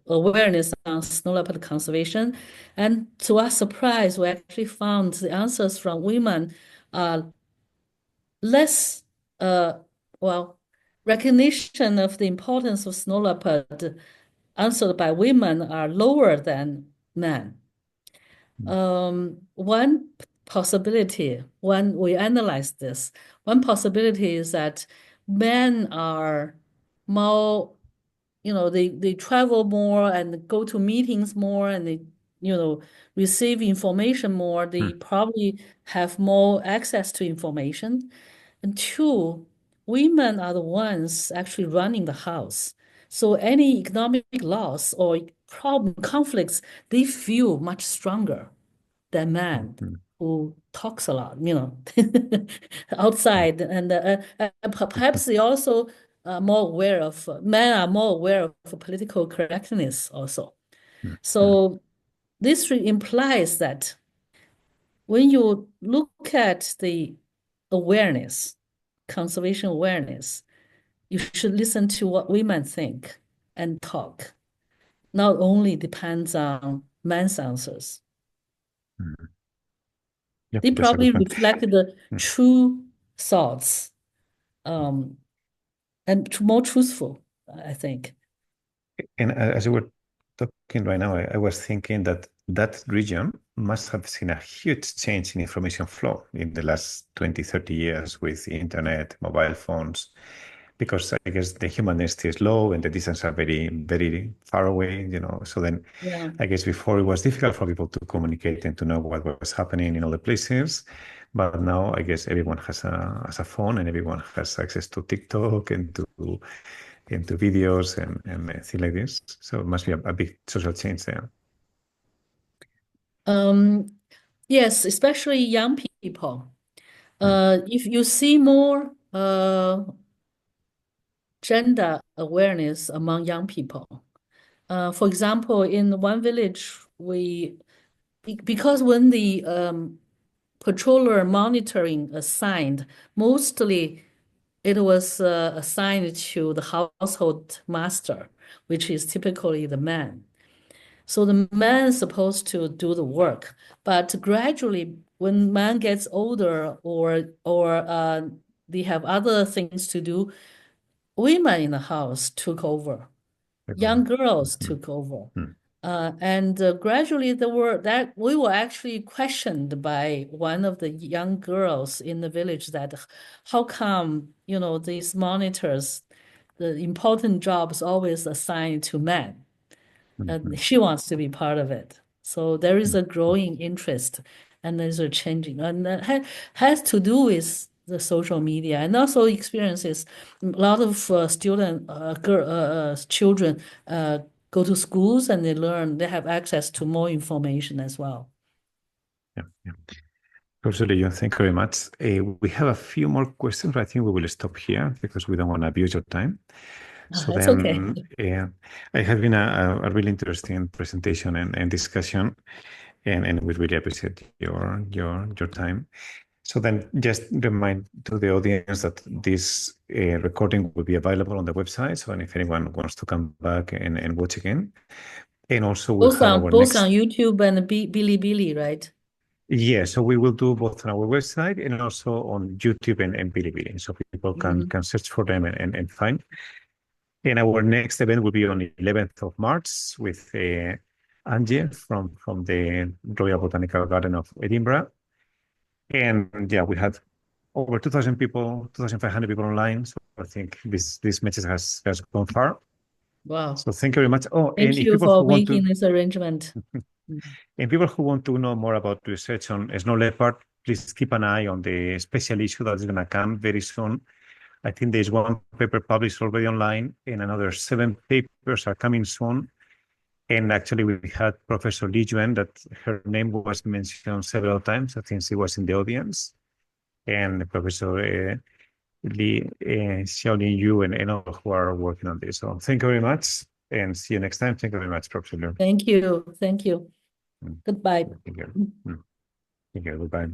[SPEAKER 2] awareness on snow leopard conservation, and to our surprise, we actually found the answers from women are less well, recognition of the importance of snow leopard answered by women are lower than men. One possibility, when we analyze this, one possibility is that men are more, they travel more and go to meetings more and they, receive information more. They probably have more access to information. And two, women are the ones actually running the house. So any economic loss or problem conflicts, they feel much stronger than man who talks a lot, outside. And perhaps they also are more aware of, men are more aware of political correctness also. So this implies that when you look at the awareness, conservation awareness, you should listen to what women think and talk. Not only depends on men's answers.
[SPEAKER 1] Yeah,
[SPEAKER 2] They
[SPEAKER 1] that's a
[SPEAKER 2] probably
[SPEAKER 1] good one.
[SPEAKER 2] reflect the true thoughts, and more truthful, I think.
[SPEAKER 1] And as you were talking right now, I was thinking that that region must have seen a huge change in information flow in the last 20, 30 years with the internet, mobile phones, because I guess the humanity is low and the distances are very, very far away, So then
[SPEAKER 2] Yeah.
[SPEAKER 1] I guess before it was difficult for people to communicate and to know what was happening in all the places. But now I guess everyone has a phone and everyone has access to TikTok and to videos and things like this. So it must be a big social change there.
[SPEAKER 2] Yes, especially young people. If you see more gender awareness among young people. For example, in one village, because when the patroller monitoring assigned, mostly it was assigned to the household master, which is typically the man. So the man is supposed to do the work, but gradually, when man gets older or they have other things to do, women in the house took over. Young girls took over. And gradually we were actually questioned by one of the young girls in the village that how come, these monitors, the important jobs always assigned to men, and she wants to be part of it. So there is a growing interest and there's a changing, and that has to do with the social media and also experiences. A lot of children go to schools and they learn, they have access to more information as well.
[SPEAKER 1] Yeah, yeah. Professor Leon, thank you very much. We have a few more questions, but I think we will stop here because we don't want to abuse your time. So
[SPEAKER 2] That's
[SPEAKER 1] then,
[SPEAKER 2] okay.
[SPEAKER 1] it has been a really interesting presentation and discussion, and we really appreciate your time. So then, just remind to the audience that this recording will be available on the website. So, and if anyone wants to come back and watch again, and also we'll
[SPEAKER 2] Both
[SPEAKER 1] have
[SPEAKER 2] on
[SPEAKER 1] our
[SPEAKER 2] both
[SPEAKER 1] next.
[SPEAKER 2] on YouTube and Bilibili, right?
[SPEAKER 1] Yeah, so we will do both on our website and also on YouTube and Bilibili, so people can search for them and find. And our next event will be on the 11th of March with Angie from the Royal Botanical Garden of Edinburgh. And yeah, we had over 2,000 people, 2,500 people online. So I think this message has gone far.
[SPEAKER 2] Wow.
[SPEAKER 1] So thank you very much. Oh,
[SPEAKER 2] Thank
[SPEAKER 1] and if
[SPEAKER 2] you
[SPEAKER 1] people
[SPEAKER 2] for
[SPEAKER 1] who want
[SPEAKER 2] making
[SPEAKER 1] to,
[SPEAKER 2] this arrangement.
[SPEAKER 1] and people who want to know more about research on snow leopard, please keep an eye on the special issue that is going to come very soon. I think there's one paper published already online, and another 7 papers are coming soon. And actually, we had Professor Li Yuan, that her name was mentioned several times. I think she was in the audience. And Professor Li, Xiaolin Yu, and all who are working on this. So thank you very much, and see you next time. Thank you very much, Professor Liu.
[SPEAKER 2] Thank you. Thank you. Goodbye.
[SPEAKER 1] Thank you. Thank you. Goodbye.